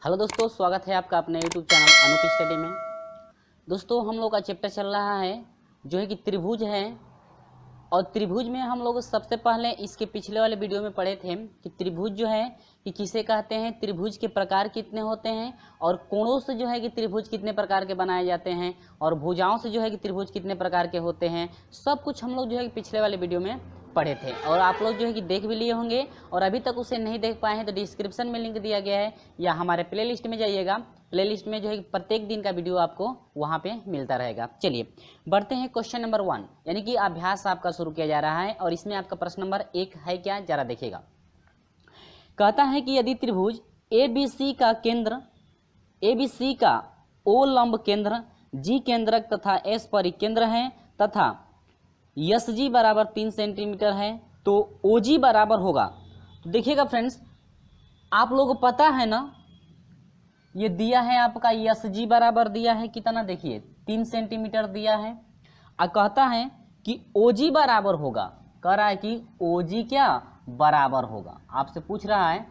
Hello दोस्तों, स्वागत है आपका अपने यूट्यूब चैनल अनूप स्टडी में। दोस्तों, हम लोग का चैप्टर चल रहा है जो है कि त्रिभुज है। और त्रिभुज में हम लोग सबसे पहले इसके पिछले वाले वीडियो में पढ़े थे कि त्रिभुज जो है कि किसे कहते हैं, त्रिभुज के प्रकार कितने होते हैं, और कोणों से जो है कि त्रिभुज कितने प्रकार के बनाए जाते हैं, और भुजाओं से जो है कि त्रिभुज कितने प्रकार के होते हैं। सब कुछ हम लोग जो है कि पिछले वाले वीडियो में पढ़े थे और आप लोग जो है कि देख भी लिए होंगे। और अभी तक उसे नहीं देख पाए हैं तो डिस्क्रिप्शन में लिंक दिया गया है, या हमारे प्लेलिस्ट में जाइएगा। प्लेलिस्ट में जो है प्रत्येक दिन का वीडियो आपको वहाँ पे मिलता रहेगा। चलिए बढ़ते हैं क्वेश्चन नंबर 1, यानी कि अभ्यास आपका शुरू किया जा रहा है। और इसमें आपका प्रश्न नंबर 1 है क्या, जरा देखिएगा। कहता है कि यदि त्रिभुज ABC का केंद्र, ABC का O लंब केंद्र, G केंद्रक तथा S परिकेंद्र है तथा SG बराबर 3 सेंटीमीटर है तो OG बराबर होगा। तो देखिएगा फ्रेंड्स, आप लोगों को पता है ना, ये दिया है आपका SG बराबर दिया है कितना, देखिए 3 सेंटीमीटर दिया है। और कहता है कि OG बराबर होगा, कह रहा है कि OG क्या बराबर होगा। आपसे पूछ रहा है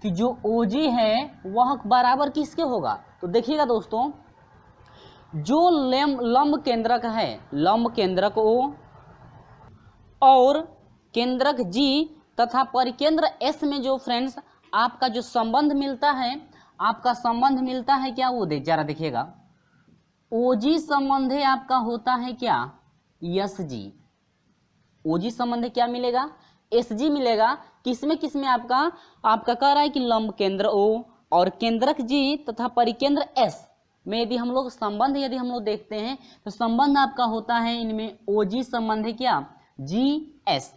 कि जो OG है वह बराबर किसके होगा। तो देखिएगा दोस्तों, जो लंब केंद्रक है, लंब केंद्रक O और केंद्रक G तथा परिकेंद्र S में जो फ्रेंड्स आपका जो संबंध मिलता है, आपका संबंध मिलता है क्या, वो जरा देखिएगा। OG संबंध आपका होता है क्या, SG। OG संबंध क्या मिलेगा, SG मिलेगा। किसमें किसमें आपका कह रहा है कि लंब केंद्र O और केंद्रक G तथा परिकेंद्र S में यदि हम लोग संबंध हम लोग देखते हैं तो संबंध आपका होता है इनमें OG संबंध है क्या, GS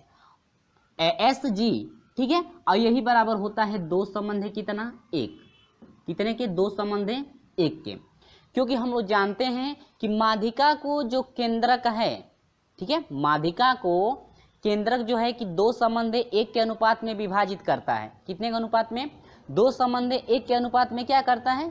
SG, ठीक है। और यही बराबर होता है दो संबंध है कितना, एक। कितने के, दो संबंध है एक के। क्योंकि हम लोग जानते हैं कि माध्यिका को जो केंद्रक है, ठीक है, माध्यिका को केंद्रक जो है कि दो संबंध एक के अनुपात में विभाजित करता है। कितने के अनुपात में, दो संबंध एक के अनुपात में क्या करता है,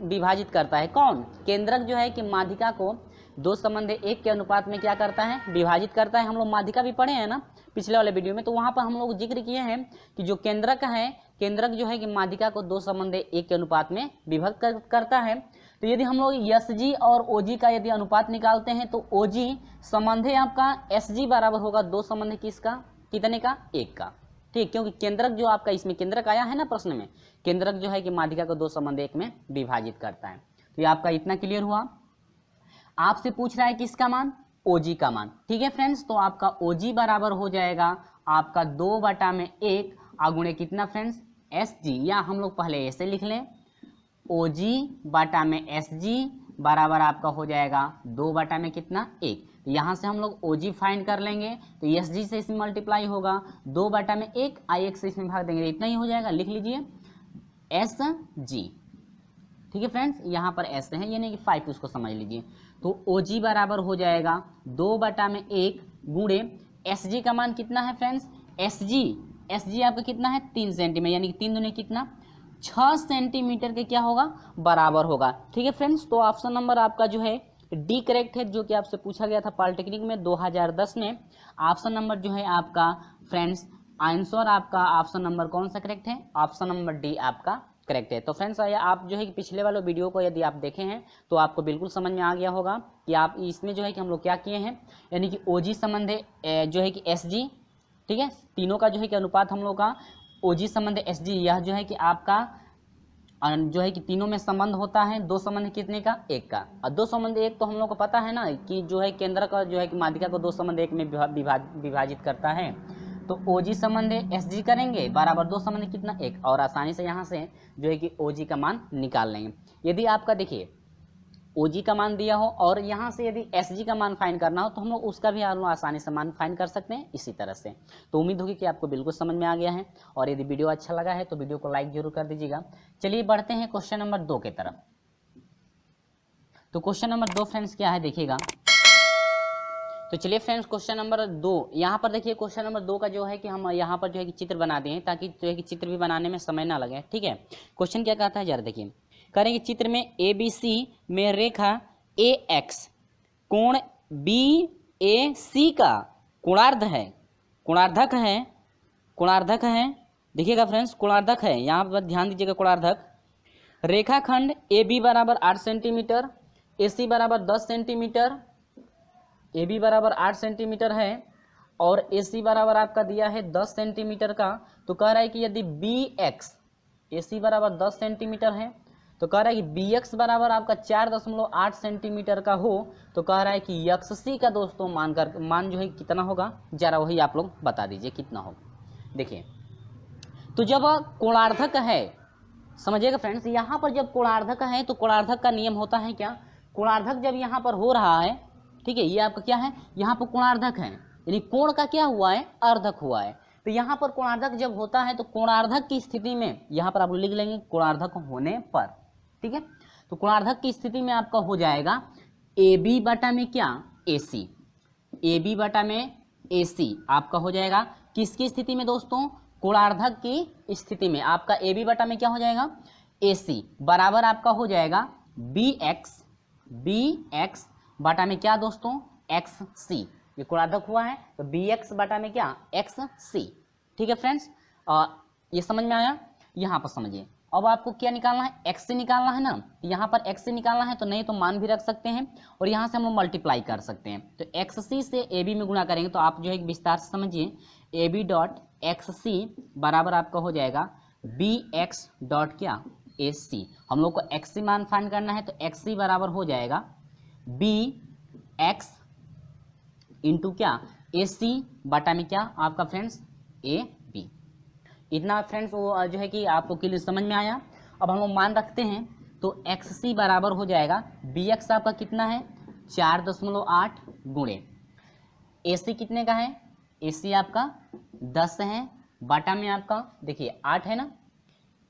विभाजित करता है। कौन, केंद्रक जो है कि माध्यिका को दो संबंध एक के अनुपात में क्या करता है, विभाजित करता है। हम लोग माध्यिका भी पढ़े हैं ना पिछले वाले वीडियो में, तो वहां पर हम लोग जिक्र किए हैं कि जो केंद्रक है, केंद्रक जो है कि माध्यिका को दो संबंध एक के अनुपात में विभक्त करता है। तो यदि हम लोग SG और OG का यदि अनुपात निकालते हैं तो OG संबंध आपका SG बराबर होगा दो संबंध किसका, कितने का, एक का, ठीक। क्योंकि केंद्रक जो आपका इसमें केंद्रक आया है ना प्रश्न में, केंद्रक जो है कि माध्यिका को दो संबंध एक में विभाजित करता है। तो ये आपका इतना क्लियर हुआ। आपसे पूछ रहा है किसका मान, OG का मान, ठीक है फ्रेंड्स। तो आपका OG बराबर हो जाएगा आपका 2/1 गुणे कितना फ्रेंड्स, SG, या हम लोग पहले ऐसे लिख लें, OG बटा में SG बराबर आपका हो जाएगा 2/1 कितना, 1। तो यहाँ से हम लोग OG फाइंड कर लेंगे तो SG से इसमें मल्टीप्लाई होगा 2/1, I1 से इसमें भाग देंगे, इतना ही हो जाएगा। लिख लीजिए SG, ठीक है फ्रेंड्स। यहाँ पर S है यानी कि 5, उसको समझ लीजिए। तो OG बराबर हो जाएगा 2/1 गुणे SG का मान कितना है फ्रेंड्स, SG आपका कितना है 3 सेंटीमीटर, यानी कि 3 दूनी कितना, 6 सेंटीमीटर के क्या होगा, बराबर होगा, ठीक है फ्रेंड्स। तो ऑप्शन नंबर आपका जो है डी करेक्ट है, जो कि आपसे पूछा गया था पॉलिटेक्निक में 2010 में। ऑप्शन नंबर जो है आपका फ्रेंड्स आंसर आपका ऑप्शन नंबर कौन सा करेक्ट है, ऑप्शन नंबर डी आपका करेक्ट है। तो फ्रेंड्स आप जो है कि पिछले वाले वीडियो को यदि आप देखे हैं तो आपको बिल्कुल समझ में आ गया होगा कि आप इसमें जो है कि हम लोग क्या किए हैं, यानी कि OG संबंध जो है कि SG, ठीक है, तीनों का जो है कि अनुपात हम लोग का OG संबंध SG, यह जो है कि आपका जो है कि तीनों में संबंध होता है दो संबंध कितने का, एक का। और दो संबंध एक तो हम लोग को पता है ना कि जो है केंद्र का जो है कि माध्यिका को दो संबंध एक में विभाजित करता है। तो OG संबंध SG करेंगे बराबर दो संबंध कितना, एक, और आसानी से यहाँ से जो है कि OG का मान निकाल लेंगे। यदि आपका देखिए OG का मान दिया हो और यहाँ से यदि SG का मान फाइंड करना हो तो हम लोग उसका भी आसानी से मान फाइंड कर सकते हैं इसी तरह से। तो उम्मीद होगी कि आपको बिल्कुल समझ में आ गया है, और यदि वीडियो अच्छा लगा है तो वीडियो को लाइक जरूर कर दीजिएगा। चलिए बढ़ते हैं क्वेश्चन नंबर 2 की तरफ। तो क्वेश्चन नंबर 2 फ्रेंड्स क्या है, देखिएगा। तो चलिए फ्रेंड्स क्वेश्चन नंबर 2, यहाँ पर देखिए क्वेश्चन नंबर 2 का जो है कि हम यहाँ पर जो है कि चित्र बना दिए ताकि जो है कि चित्र भी बनाने में समय ना लगे, ठीक है। क्वेश्चन क्या कहता है जरा देखिए, करेंगे चित्र में ABC में रेखा AX कोण BAC का कोणार्ध है, कोणार्धक है देखिएगा फ्रेंड्स, कोणार्धक है, यहाँ पर ध्यान दीजिएगा। कोणार्धक रेखाखंड ए बी बराबर 8 सेंटीमीटर, ए सी बराबर 10 सेंटीमीटर, ए बी बराबर 8 सेंटीमीटर है और ए सी बराबर आपका दिया है 10 सेंटीमीटर का। तो कह रहा है कि यदि बी एक्स, ए सी बराबर 10 सेंटीमीटर है, तो कह रहा है कि बी एक्स बराबर आपका 4.8 सेंटीमीटर का हो, तो कह रहा है कि एक्स सी का दोस्तों मान जो है कितना होगा, जरा वही आप लोग बता दीजिए कितना होगा। देखिए, तो जब कोणार्धक है, समझिएगा फ्रेंड्स, यहाँ पर जब कोणार्धक है तो कोणार्धक का नियम होता है क्या, कोणार्धक जब यहाँ पर हो रहा है, ठीक है, ये आपका क्या है, यहाँ पर कोणार्धक है, यानी कोण का क्या हुआ है, अर्धक हुआ है। तो यहाँ पर कोणार्धक जब होता है तो कोणार्धक की स्थिति में यहाँ पर आप लिख लेंगे कोणार्धक होने पर, ठीक है। तो कोणार्धक की स्थिति में आपका हो जाएगा ए बी बटा में क्या, ए सी, ए बी बटा में ए सी आपका हो जाएगा किसकी स्थिति में दोस्तों, कोणार्धक की स्थिति में आपका ए बी बटा में क्या हो जाएगा, ए सी बराबर आपका हो जाएगा बी एक्स बटा में क्या दोस्तों, एक्स सी। ये कोणार्धक हुआ है तो बी एक्स बटा में क्या, एक्स सी। ठीक है फ्रेंड्स, ये समझ में आया। यहाँ पर समझिए, अब आपको क्या निकालना है, एक्स से निकालना है ना, यहाँ पर एक्स से निकालना है, तो नहीं तो मान भी रख सकते हैं और यहाँ से हम लोग मल्टीप्लाई कर सकते हैं। तो एक्स सी से ए बी में गुणा करेंगे तो आप जो है विस्तार से समझिए, ए बी डॉट एक्स सी बराबर आपका हो जाएगा बी एक्स डॉट क्या, ए सी। हम लोग को एक्स सी मान फाइंड करना है तो एक्स सी बराबर हो जाएगा बी एक्स इंटू क्या, ए सी बटा में क्या आपका फ्रेंड्स, ए बी। इतना फ्रेंड्स वो जो है कि आपको क्लियर समझ में आया। अब हम लोग मान रखते हैं तो एक्स सी बराबर हो जाएगा बी एक्स आपका कितना है, 4.8 गुणे ए सी कितने का है, ए सी आपका 10 है, बटा में आपका देखिए 8 है ना,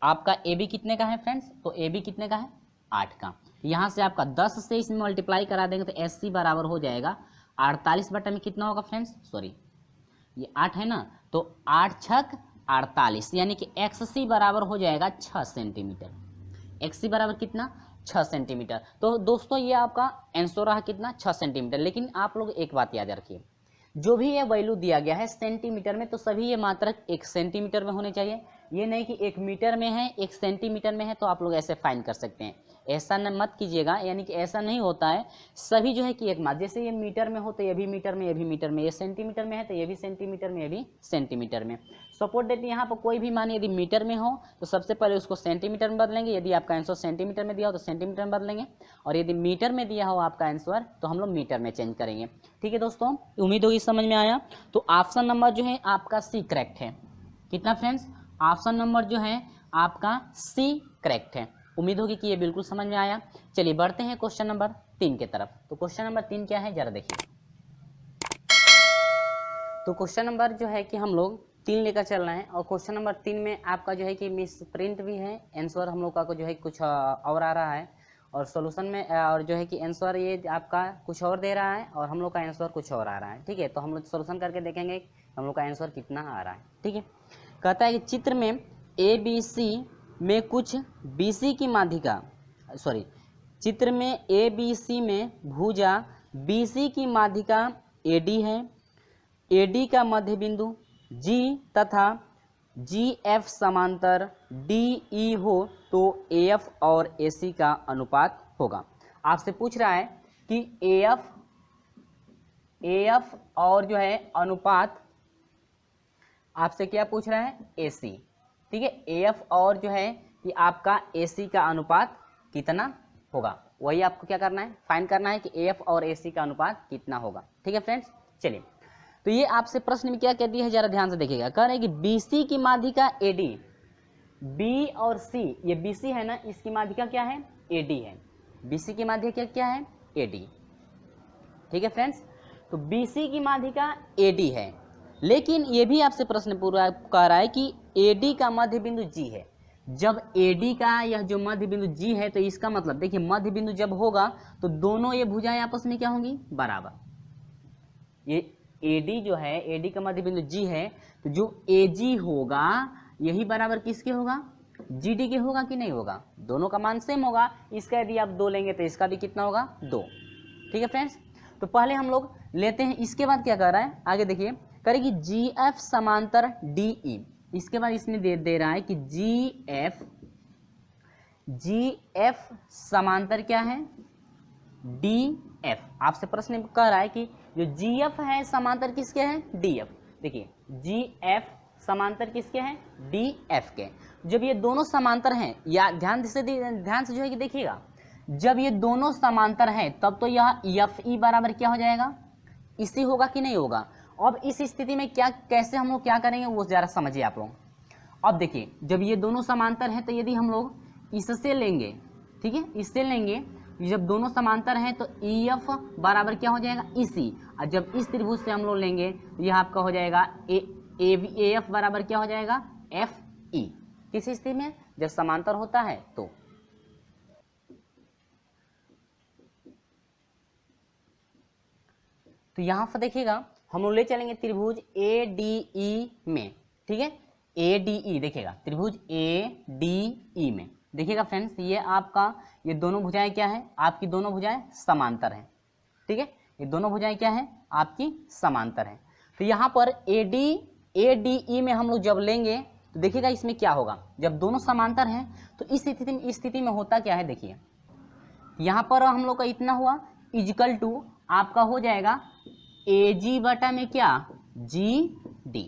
आपका ए बी कितने का है फ्रेंड्स, तो ए बी कितने का है, 8 का। यहाँ से आपका 10 से इसमें मल्टीप्लाई करा देंगे तो एस सी बराबर हो जाएगा 48 बटा में कितना होगा फ्रेंड्स, सॉरी ये 8 है ना, तो 8 छक 48, यानी कि एक्स सी बराबर हो जाएगा 6 सेंटीमीटर। एक्स सी बराबर कितना, 6 सेंटीमीटर। तो दोस्तों ये आपका आंसर रहा कितना, 6 सेंटीमीटर। लेकिन आप लोग एक बात याद रखिए, जो भी ये वैल्यू दिया गया है सेंटीमीटर में, तो सभी ये मात्रक 1 सेंटीमीटर में होने चाहिए। ये नहीं कि 1 मीटर में है 1 सेंटीमीटर में है तो आप लोग ऐसे फाइन कर सकते हैं, ऐसा न मत कीजिएगा। यानी कि ऐसा नहीं होता है, सभी जो है कि एक मात्र, जैसे ये मीटर में हो तो ये भी मीटर में, ये भी मीटर में, ये सेंटीमीटर में है तो ये भी सेंटीमीटर में, ये भी सेंटीमीटर में। सपोर्ट देते यहाँ पर कोई भी मान यदि मीटर में हो तो सबसे पहले उसको सेंटीमीटर में बदलेंगे, यदि आपका आंसर सेंटीमीटर में दिया हो तो सेंटीमीटर में बदलेंगे, और यदि मीटर में दिया हो आपका आंसर तो हम लोग मीटर में चेंज करेंगे। ठीक है दोस्तों, उम्मीद होगी समझ में आया। तो ऑप्शन नंबर जो है आपका सी करेक्ट है। कितना फ्रेंड्स, ऑप्शन नंबर जो है आपका सी करेक्ट है। उम्मीद होगी कि ये बिल्कुल समझ में आया। चलिए बढ़ते हैं क्वेश्चन नंबर 3 की तरफ। तो क्वेश्चन नंबर 3 क्या है जरा देखिए। तो क्वेश्चन नंबर जो है कि हम लोग 3 लेकर चल रहे हैं, और क्वेश्चन नंबर 3 में आपका जो है कि मिस प्रिंट भी है, आंसर हम लोग का जो है कुछ और आ रहा है, और सॉल्यूशन में और जो है कि आंसर ये आपका कुछ और दे रहा है और हम लोग का आंसर कुछ और आ रहा है। ठीक है, तो हम लोग सॉल्यूशन करके देखेंगे हम लोग का आंसर कितना आ रहा है। ठीक है, कहता है कि चित्र में ए बी सी में कुछ BC की माध्यिका, सॉरी, चित्र में ABC में भुजा BC की माध्यिका AD है, AD का मध्य बिंदु G तथा GF समांतर DE हो तो AF और AC का अनुपात होगा। आपसे पूछ रहा है कि AF और जो है अनुपात, आपसे क्या पूछ रहा है, AC। ठीक है, AF और जो है कि आपका AC का अनुपात कितना होगा, वही आपको क्या करना है, फाइंड करना है कि AF और AC का अनुपात कितना होगा। ठीक है फ्रेंड्स, चलिए तो ये आपसे प्रश्न में क्या कह दिया है जरा ध्यान से देखिएगा। कह रहे हैं कि BC की माध्यिका AD, B और C, ये BC है ना, इसकी माध्यिका क्या है, AD है। BC की माध्यिका क्या है, AD। ठीक है फ्रेंड्स, तो BC की माध्यिका AD है, लेकिन ये भी आपसे प्रश्न पूरा कह रहा है कि AD का मध्य बिंदु G है। जब AD का यह जो मध्य बिंदु G है तो इसका मतलब देखिए, मध्य बिंदु जब होगा तो दोनों ये भुजाएं आपस में क्या होंगी, बराबर। ये AD जो है, AD का मध्य बिंदु G है, तो जो AG होगा यही बराबर किसके होगा, GD के होगा कि नहीं होगा, दोनों का मान सेम होगा। इसका यदि आप 2 लेंगे तो इसका भी कितना होगा, 2। ठीक है फ्रेंड्स, तो पहले हम लोग लेते हैं, इसके बाद क्या कर रहा है आगे देखिए, करेगी GF समांतर DE। इसके बाद इसमें दे रहा है कि जी एफ समांतर क्या है, डी एफ। आपसे प्रश्न कह रहा है कि जो जी एफ है समांतर किसके है, डी एफ। देखिए जी एफ समांतर किसके हैं, डी एफ के। जब ये दोनों समांतर हैं, या ध्यान से जो है कि देखिएगा, जब ये दोनों समांतर हैं तब तो यह एफ ई बराबर क्या हो जाएगा, इसी होगा कि नहीं होगा। अब इस स्थिति में क्या, कैसे हम लोग क्या करेंगे वो जरा समझिए आप लोग। अब देखिए जब ये दोनों समांतर हैं तो यदि हम लोग इससे लेंगे, ठीक है, इससे लेंगे, जब दोनों समांतर हैं तो ई एफ बराबर क्या हो जाएगा, इसी। और जब इस त्रिभुज से हम लोग लेंगे तो यह आपका हो जाएगा ए एफ बराबर क्या हो जाएगा, एफ ई। किस स्थिति में, जब समांतर होता है तो यहां पर देखिएगा हम लोग ले चलेंगे त्रिभुज ए डी ई में, ठीक है, ए डी ई देखिएगा, त्रिभुज ए डी ई में देखिएगा फ्रेंड्स, ये आपका ये दोनों भुजाएं क्या है, आपकी दोनों भुजाएं समांतर हैं, ठीक है, ये दोनों भुजाएं क्या है, आपकी समांतर हैं। तो यहाँ पर ए डी ई में हम लोग जब लेंगे तो देखिएगा इसमें क्या होगा, जब दोनों समांतर हैं तो इस स्थिति में होता क्या है, देखिए यहाँ पर हम लोग का इतना हुआ इजिकल टू आपका हो जाएगा ए जी बटा में क्या, जी डी,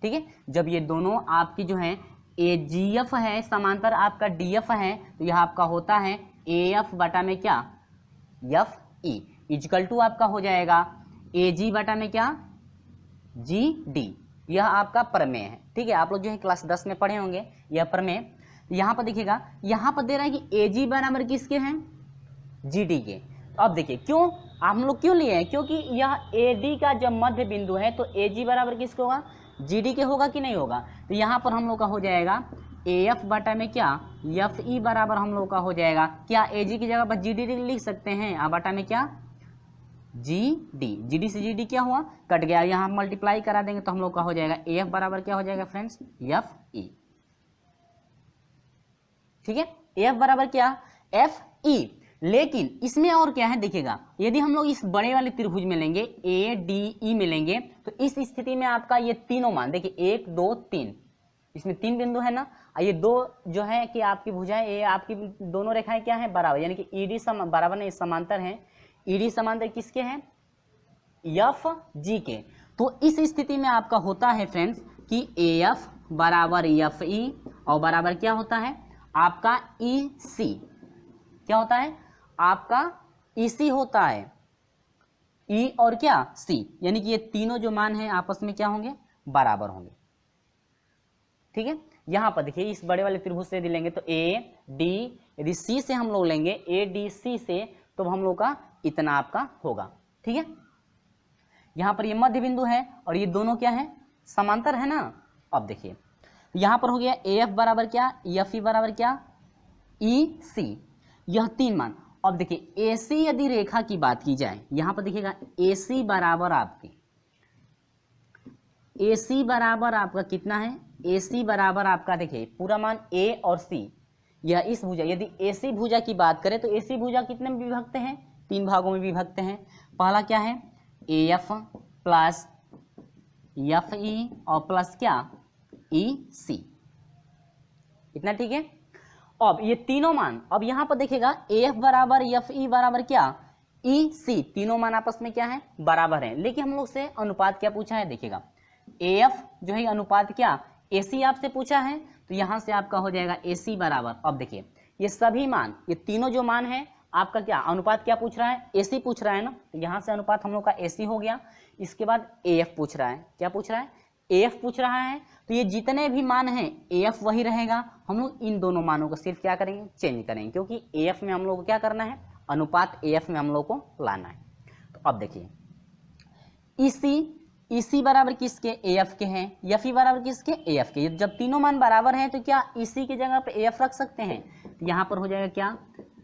ठीक है। जब ये दोनों आपकी जो है ए जी एफ है समांतर आपका डी एफ है तो यह आपका होता है ए एफ बटा में क्या, एफ ई, इजिकल टू आपका हो जाएगा ए जी बटा में क्या, जी डी। यह आपका प्रमेय है, ठीक है, आप लोग जो है क्लास 10 में पढ़े होंगे यह प्रमेय। यहाँ पर देखिएगा, यहाँ पर दे रहा है कि ए जी बराबर किसके हैं, जी डी के। अब देखिए क्यों हम लोग क्यों लिए हैं, क्योंकि यह ए डी का जब मध्य बिंदु है तो ए जी बराबर किसके होगा, जी डी के होगा कि नहीं होगा। तो यहाँ पर हम लोग का हो जाएगा ए एफ बटा में क्या, एफ ई बराबर हम लोग का हो जाएगा क्या, ए जी की जगह पर जी डी लिख सकते हैं, आ बटा में क्या, जी डी से जी डी क्या हुआ, कट गया, यहाँ मल्टीप्लाई करा देंगे तो हम लोग का हो जाएगा ए एफ बराबर क्या हो जाएगा फ्रेंड्स, एफ ई, ठीक है, ए एफ बराबर क्या, एफ ई। लेकिन इसमें और क्या है देखिएगा, यदि हम लोग इस बड़े वाले त्रिभुज में लेंगे ए डी ई में लेंगे तो इस स्थिति में आपका ये तीनों मान देखिए 1 2 3, इसमें 3 बिंदु है ना, ये दो जो है कि आपकी भुजाएं, ये आपकी दोनों रेखाएं क्या है, बराबर, यानी कि ईडी बराबर नहीं समांतर है, ईडी समांतर किसके हैं, एफ जी के। तो इस स्थिति में आपका होता है फ्रेंड्स कि ए एफ बराबर एफ ई और बराबर क्या होता है आपका ई सी, क्या होता है आपका इसी होता है, ई और क्या सी, यानी कि ये तीनों जो मान हैं आपस में क्या होंगे, बराबर होंगे, ठीक है। यहां पर देखिए इस बड़े वाले त्रिभुज से यदि लेंगे तो ए डी, यदि सी से हम लोग लेंगे ए डी सी से तो हम लोग का इतना आपका होगा, ठीक है। यहां पर ये मध्य बिंदु है और ये दोनों क्या है, समांतर है ना। अब देखिए यहां पर हो गया ए एफ बराबर क्या, एफ ई बराबर क्या, ई सी, यह 3 मान। अब देखिए AC यदि रेखा की बात की जाए, यहां पर देखिएगा AC बराबर आपकी, AC बराबर आपका कितना है, AC बराबर आपका देखिए पूरा मान A और C, यह इस भुजा, यदि AC भुजा की बात करें तो AC भुजा कितने में विभक्त हैं, 3 भागों में विभक्त हैं। पहला क्या है AF प्लस FE और प्लस क्या EC, इतना ठीक है। अब ये तीनों मान, अब यहां पर देखिएगा AF बराबर FE बराबर क्या EC, तीनों मान आपस में क्या है, बराबर है। लेकिन हम लोग से अनुपात क्या पूछा है, देखिएगा AF जो है अनुपात क्या AC आपसे पूछा है, तो यहां से आपका हो जाएगा AC बराबर। अब देखिए ये सभी मान, ये तीनों जो मान है आपका क्या अनुपात क्या पूछ रहा है, AC पूछ रहा है ना, तो यहां से अनुपात हम लोग का AC हो गया। इसके बाद AF पूछ रहा है, क्या पूछ रहा है, AF पूछ रहा है, तो ये जितने भी मान हैं AF वही रहेगा। हम लोग इन दोनों मानों को सिर्फ क्या करेंगे, चेंज करेंगे, क्योंकि AF में हम लोग को क्या करना है, अनुपात AF में हम लोग को लाना है। तो अब देखिए EC बराबर किसके, AF के हैं, FE बराबर किसके, AF के। जब तीनों मान बराबर हैं तो क्या EC की जगह पर AF रख सकते हैं, तो यहाँ पर हो जाएगा क्या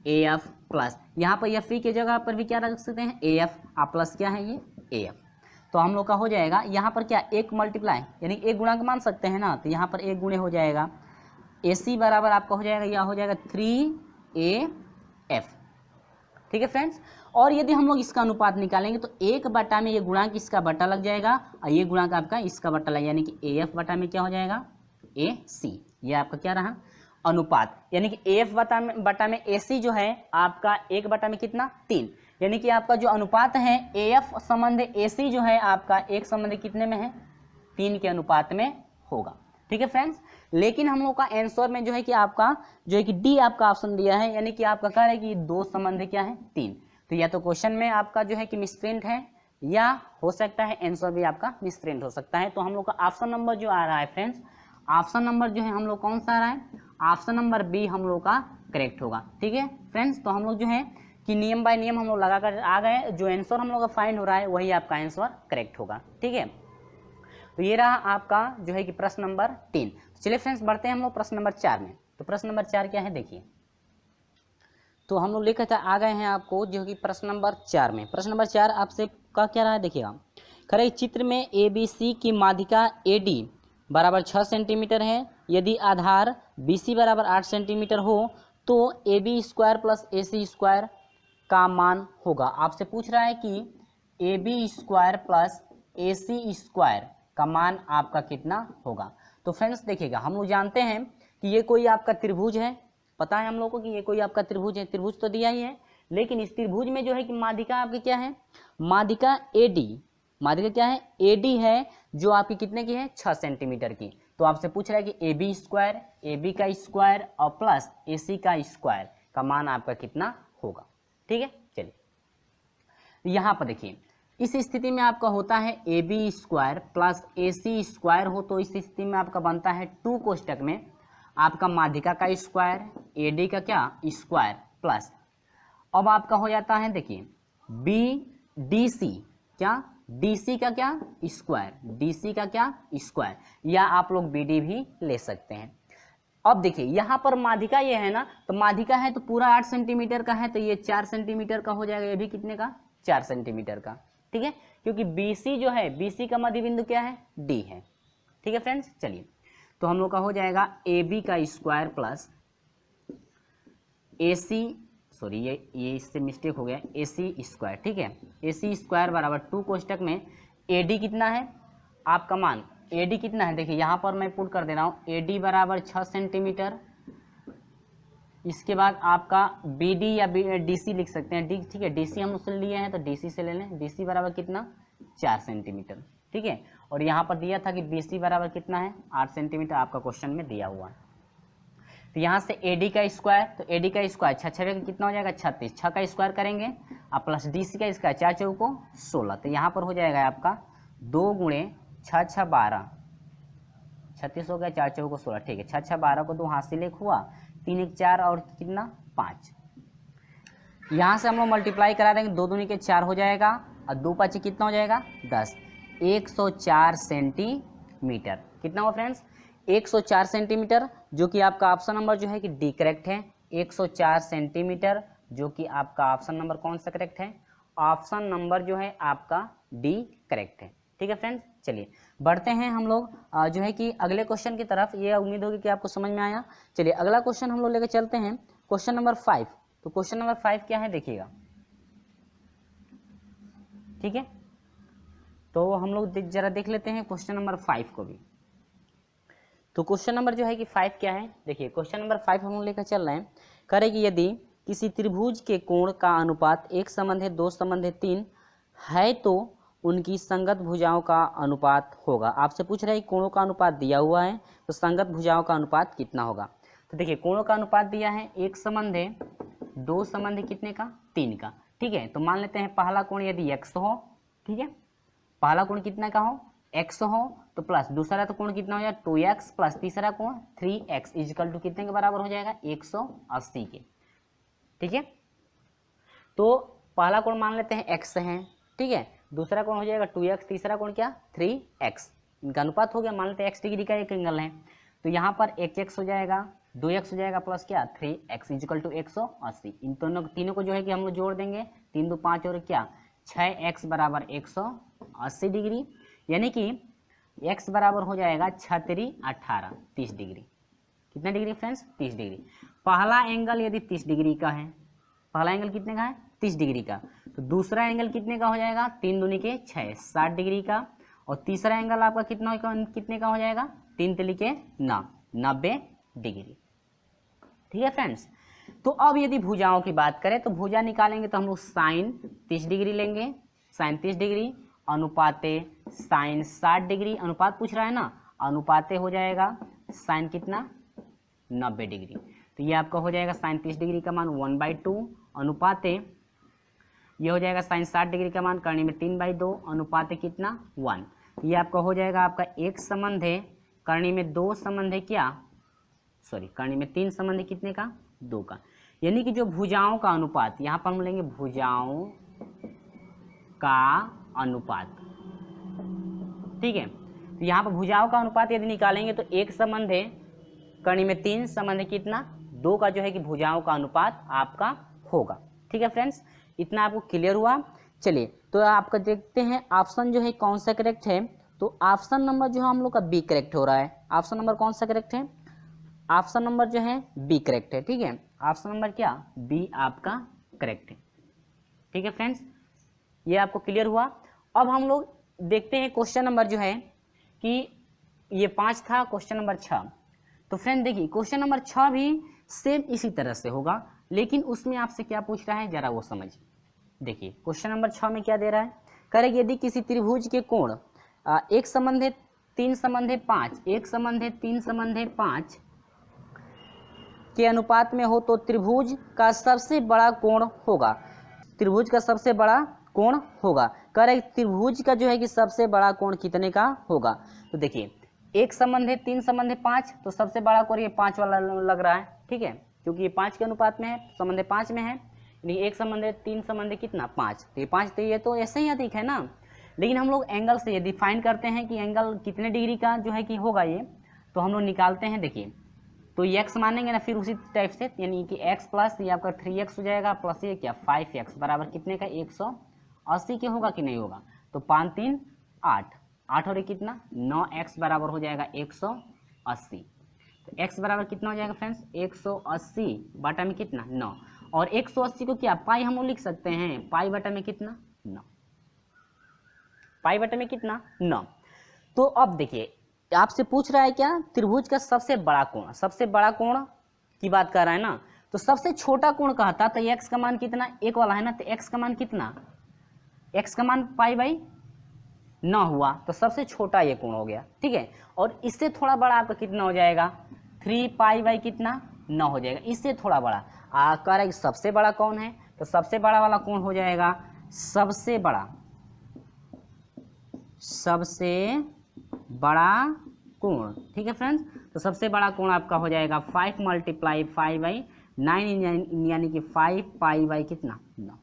AF प्लस, यहाँ पर FE की जगह पर भी क्या रख सकते हैं AF, प्लस क्या है ये AF। तो हम लोग का हो जाएगा यहाँ पर क्या 1 मल्टीप्लाई, यानी 1 गुणा मान सकते हैं ना, तो यहाँ पर 1 गुणे हो जाएगा AC बराबर आपका हो जाएगा, यह हो जाएगा 3AF, ठीक है फ्रेंड्स। और यदि हम लोग इसका अनुपात निकालेंगे तो 1 बटा में ये गुणांक इसका बटा लग जाएगा और ये गुणांक आपका इसका बटा लग, यानी कि AF बटा में क्या हो जाएगा AC। ये आपका क्या रहा अनुपात, यानी कि AF बटा में AC जो है आपका 1 बटा में कितना 3, यानी कि आपका जो अनुपात है AF संबंध AC जो है आपका 1 संबंध कितने में है 3 के अनुपात में होगा। ठीक है फ्रेंड्स। लेकिन हम लोग का आंसर में जो है कि आपका जो है कि डी आपका ऑप्शन दिया है, यानी कि आपका कह रहा है कि 2 संबंध क्या है 3। तो या तो क्वेश्चन में आपका जो है कि मिसप्रिंट है या हो सकता है आंसर भी आपका मिसप्रिंट हो सकता है। तो हम लोग का ऑप्शन नंबर जो आ रहा है फ्रेंड्स, ऑप्शन नंबर जो है हम लोग कौन सा आ रहा है, ऑप्शन नंबर बी हम लोग का करेक्ट होगा। ठीक है फ्रेंड्स। तो हम लोग जो है कि नियम बाय नियम हम लोग लगा कर आ गए, जो आंसर हम लोग का फाइंड हो रहा है वही आपका आंसर करेक्ट होगा। ठीक है। तो ये रहा आपका जो है कि प्रश्न नंबर 3। चलिए फ्रेंड्स बढ़ते हैं हम लोग प्रश्न नंबर 4 में। तो प्रश्न नंबर 4 क्या है देखिए, तो हम लोग लेकर आ गए हैं आपको जो कि प्रश्न नंबर 4 में। प्रश्न नंबर 4 आपसे का क्या रहा है देखिएगा, खरे चित्र में ABC की माध्यिका AD बराबर 6 सेंटीमीटर है, यदि आधार BC बराबर 8 सेंटीमीटर हो तो AB square plus AC square का मान होगा। आपसे पूछ रहा है कि AB square plus AC square का मान आपका कितना होगा। तो फ्रेंड्स देखिएगा, हम लोग जानते हैं कि ये कोई आपका त्रिभुज है, पता है हम लोग को कि ये कोई आपका त्रिभुज है, त्रिभुज तो दिया ही है, लेकिन इस त्रिभुज में जो है कि माध्यिका आपकी क्या है, माध्यिका AD, माध्यिका क्या है AD है, जो आपकी कितने की है 6 सेंटीमीटर की। तो आपसे पूछ रहा है कि AB स्क्वायर, AB का स्क्वायर और प्लस AC का स्क्वायर का मान आपका कितना होगा। ठीक है। चलिए यहाँ पर देखिए, इस स्थिति में आपका होता है AB square plus AC square हो, तो इस स्थिति में आपका बनता है 2 कोष्टक में आपका माध्यिका का स्क्वायर AD का क्या स्क्वायर प्लस, अब आपका हो जाता है देखिए BDC क्या DC का क्या स्क्वायर, DC का क्या स्क्वायर, या आप लोग BD भी ले सकते हैं। अब देखिए यहाँ पर माध्यिका ये है ना, तो माध्यिका है तो पूरा 8 सेंटीमीटर का है, तो ये 4 सेंटीमीटर का हो जाएगा, ये भी कितने का 4 सेंटीमीटर का। ठीक है, क्योंकि BC जो है BC का मध्य बिंदु क्या है D है। ठीक है फ्रेंड्स। चलिए तो हम लोग का हो जाएगा AB का स्क्वायर प्लस AC, सॉरी ये इससे मिस्टेक हो गया, AC स्क्वायर। ठीक है, AC स्क्वायर बराबर 2 कोष्टक में AD कितना है आपका मान, AD कितना है देखिए यहाँ पर मैं पुट कर दे रहा हूँ, AD बराबर 6 सेंटीमीटर, इसके बाद आपका BD या DC लिख सकते हैं। ठीक है, DC हम उससे लिए हैं तो DC से ले लें, DC बराबर कितना 4 सेंटीमीटर। ठीक है, और यहाँ पर दिया था कि BC बराबर कितना है 8 सेंटीमीटर, आपका क्वेश्चन में दिया हुआ है। तो यहाँ से AD का स्क्वायर, तो AD का स्क्वायर 6 6 कितना हो जाएगा 36, 6 का स्क्वायर करेंगे और प्लस DC का स्क्वायर 4 चौको 16, तो यहाँ पर हो जाएगा आपका 2 गुणे 6 6 12, 36 हो गया, 4 चौको 16। ठीक है, 6 6 12 को 2 हाथ से लेख हुआ, 3 1 4 और कितना 5, यहाँ से हम लोग मल्टीप्लाई करा देंगे, 2 दूनी के 4 हो जाएगा और 2 5 कितना हो जाएगा 10, 104 सेंटीमीटर। कितना हुआ फ्रेंड्स 104 सेंटीमीटर, जो कि आपका ऑप्शन नंबर जो है कि डी करेक्ट है। 104 सेंटीमीटर जो कि आपका ऑप्शन नंबर कौन सा करेक्ट है, ऑप्शन नंबर जो है आपका डी करेक्ट है। ठीक है फ्रेंड्स। चलिए बढ़ते हैं हम लोग जो है कि अगले क्वेश्चन की तरफ, ये उम्मीद होगी कि आपको समझ में आया। चलिए अगला क्वेश्चन हम लोग लेकर चलते हैं, क्वेश्चन नंबर 5। तो क्वेश्चन नंबर 5 क्या है देखिएगा। ठीक है, तो हम लोग जरा देख लेते हैं क्वेश्चन नंबर 5 को भी। तो क्वेश्चन नंबर जो है कि 5 क्या है देखिए, क्वेश्चन नंबर 5 हम लोग लेकर चल रहे हैं, करें कि यदि किसी त्रिभुज के कोण का अनुपात 1 संबंध है 2 संबंध है 3 है तो उनकी संगत भुजाओं का अनुपात होगा। आपसे पूछ रहा है कोणों का अनुपात दिया हुआ है तो संगत भुजाओं का अनुपात कितना होगा। तो देखिए कोणों का अनुपात दिया है 1 संबंध है 2 संबंध है कितने का 3 का। ठीक है, तो मान लेते हैं पहला कोण यदि x हो, ठीक है, पहला कोण कितना का हो x हो, तो प्लस दूसरा तो कोण कितना हो जाएगा 2x प्लस तीसरा कोण 3x इक्वल टू कितने के बराबर हो जाएगा 180 के। ठीक है, तो पहला कोण मान लेते हैं x है, ठीक है, दूसरा कोण हो जाएगा 2x, तीसरा कोण क्या 3x, इनका अनुपात हो गया, मान लेते हैं x डिग्री का एक एंगल है, तो यहाँ पर 1x हो जाएगा 2x हो जाएगा प्लस क्या 3x इक्वल टू 180। इन दोनों तीनों को जो है कि हम लोग जोड़ देंगे, 3 2 5 और क्या 6x बराबर 180 डिग्री, यानी कि x बराबर हो जाएगा 6 3 18 30 डिग्री। कितना डिग्री फ्रेंड्स 30 डिग्री। पहला एंगल यदि 30 डिग्री का है, पहला एंगल कितने का है 30 डिग्री का। तो दूसरा एंगल कितने का हो जाएगा, 3 दूनी के 6, 60 डिग्री का। और तीसरा एंगल आपका कितने का हो जाएगा, 3 तिली के 9, 90 डिग्री। ठीक है फ्रेंड्स। तो अब यदि भुजाओं की बात करें तो भुजा निकालेंगे तो हम लोग साइन 30 डिग्री लेंगे, साइन 30 डिग्री अनुपाते साइन 60 डिग्री, अनुपात पूछ रहा है ना, अनुपाते हो जाएगा साइन कितना 90 डिग्री। तो ये आपका हो जाएगा साइन 30 डिग्री का मान 1/2 अनुपाते ये हो जाएगा साइन 60 डिग्री का मान करने में 3/2 अनुपाते कितना 1। तो ये आपका हो जाएगा आपका एक संबंध है, करनी में 2 संबंध है क्या, सॉरी करनी में 3 संबंध है कितने का 2 का। यानी कि जो भुजाओं का अनुपात, यहाँ पर हम लेंगे भुजाओं का अनुपात। ठीक है, तो यहाँ पर भुजाओं का अनुपात यदि निकालेंगे तो एक संबंध है, करनी में 3 संबंध है कितना 2 का, जो है कि भुजाओं का अनुपात आपका होगा। ठीक है फ्रेंड्स, इतना आपको क्लियर हुआ। चलिए तो आपका देखते हैं ऑप्शन जो है कौन सा करेक्ट है। तो ऑप्शन नंबर जो है हम लोग का बी करेक्ट हो रहा है। ऑप्शन नंबर कौन सा करेक्ट है, ऑप्शन नंबर जो है बी करेक्ट है। ठीक है, ऑप्शन नंबर क्या, बी आपका करेक्ट है। ठीक है फ्रेंड्स, ये आपको क्लियर हुआ। अब हम लोग देखते हैं क्वेश्चन नंबर जो है कि ये 5 था, क्वेश्चन नंबर 6। तो फ्रेंड देखिए क्वेश्चन नंबर 6 भी सेम इसी तरह से होगा, लेकिन उसमें आपसे क्या पूछ रहा है जरा वो समझिए। देखिए क्वेश्चन नंबर 6 में क्या दे रहा है, करें यदि किसी त्रिभुज के कोण एक संबंध है 3 संबंध है 5, एक संबंध है 3 संबंध है 5 के अनुपात में हो तो त्रिभुज का सबसे बड़ा कोण होगा। त्रिभुज का सबसे बड़ा कोण होगा, करें त्रिभुज का जो है कि सबसे बड़ा कोण कितने का होगा। तो देखिए एक संबंध है 3 संबंध है 5, तो सबसे बड़ा कोण ये 5 वाला लग रहा है। ठीक है, क्योंकि ये 5 के अनुपात में है, संबंध 5 में है, यानी एक संबंध है 3 संबंध है कितना 5, तो ये 5, तो ये तो ऐसे ही अधिक है ना। लेकिन हम लोग एंगल से यदि फाइंड करते हैं कि एंगल कितने डिग्री का जो है कि होगा ये, तो हम लोग निकालते हैं। देखिए तो ये x मानेंगे ना, फिर उसी टाइप से, यानी कि x प्लस ये आपका 3x हो जाएगा, प्लस ये क्या 5x बराबर कितने का 180 के होगा कि नहीं होगा। तो 5 3 8, 8 और कितना 9x बराबर हो जाएगा 180। तो x बराबर कितना हो जाएगा फ्रेंड्स 180 बटा में कितना 9, और 180 को क्या पाई हम लोग लिख सकते हैं, पाई बटा में कितना 9, पाई बटा में कितना 9। तो अब देखिए आपसे पूछ रहा है क्या, त्रिभुज का सबसे बड़ा कोण, सबसे बड़ा कोण की बात कर रहा है ना, तो सबसे छोटा कोण कहता तो x का मान कितना 1 वाला है ना, तो x का मान कितना, x का मान π/9 हुआ, तो सबसे छोटा ये कोण हो गया। ठीक है, और इससे थोड़ा बड़ा आपका कितना हो जाएगा 3π/ कितना 9 हो जाएगा, इससे थोड़ा बड़ा कह रहा है सबसे बड़ा कौन है, तो सबसे बड़ा वाला कौन हो जाएगा, सबसे बड़ा कोण। ठीक है फ्रेंड्स, तो सबसे बड़ा कोण आपका हो जाएगा 5 × 5/9 यानी कि 5π/ कितना 9,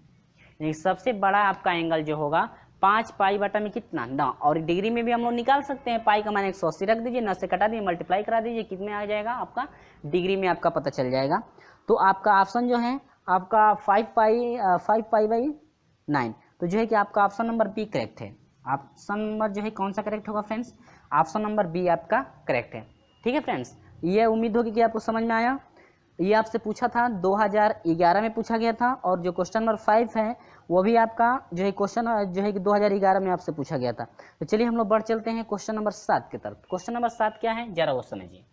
यानी सबसे बड़ा आपका एंगल जो होगा 5π बटा में कितना 9। और डिग्री में भी हम लोग निकाल सकते हैं, पाई का मान 180 रख दीजिए, 9 से कटा दीजिए, मल्टीप्लाई करा दीजिए, कितने आ जाएगा आपका डिग्री में आपका पता चल जाएगा। तो आपका ऑप्शन जो है आपका 5π/9, तो जो है कि आपका ऑप्शन नंबर बी करेक्ट है। ऑप्शन नंबर जो है कौन सा करेक्ट होगा फ्रेंड्स, ऑप्शन नंबर बी आपका करेक्ट है। ठीक है फ्रेंड्स, ये उम्मीद होगी कि आपको समझ में आया। ये आपसे पूछा था 2011 में पूछा गया था, और जो क्वेश्चन नंबर 5 है वो भी आपका जो है क्वेश्चन जो है कि 2011 में आपसे पूछा गया था। तो चलिए हम लोग बढ़ चलते हैं क्वेश्चन नंबर 7 की तरफ। क्वेश्चन नंबर 7 क्या है जरा वो समझिए।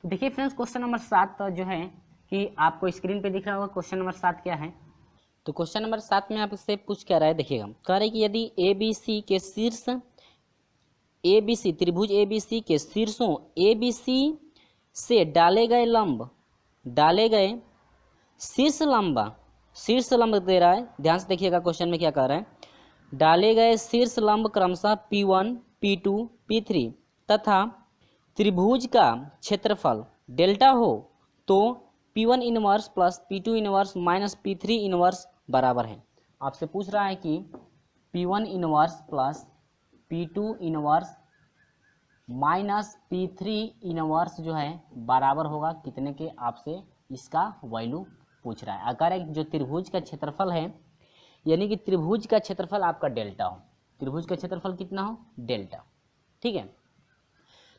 तो देखिए फ्रेंड्स क्वेश्चन नंबर 7 जो है कि आपको स्क्रीन पे दिख रहा होगा, क्वेश्चन नंबर 7 क्या है। तो क्वेश्चन नंबर 7 में आपसे पूछ क्या रहा है, देखिएगा कह रहे कि यदि ABC के शीर्ष ABC त्रिभुज ABC के शीर्षों ABC से डाले गए शीर्ष लंब दे रहा है, ध्यान से देखिएगा क्वेश्चन में क्या कह रहा है, डाले गए शीर्ष लंब क्रमशः P1 P2 P3 तथा त्रिभुज का क्षेत्रफल डेल्टा हो तो P1 inverse plus P2 inverse minus P3 inverse बराबर है। आपसे पूछ रहा है कि P1 inverse plus P2 inverse minus P3 inverse जो है बराबर होगा कितने के, आपसे इसका वैल्यू पूछ रहा है। अगर एक जो त्रिभुज का क्षेत्रफल है, यानी कि त्रिभुज का क्षेत्रफल आपका डेल्टा हो, त्रिभुज का क्षेत्रफल कितना हो डेल्टा। ठीक है,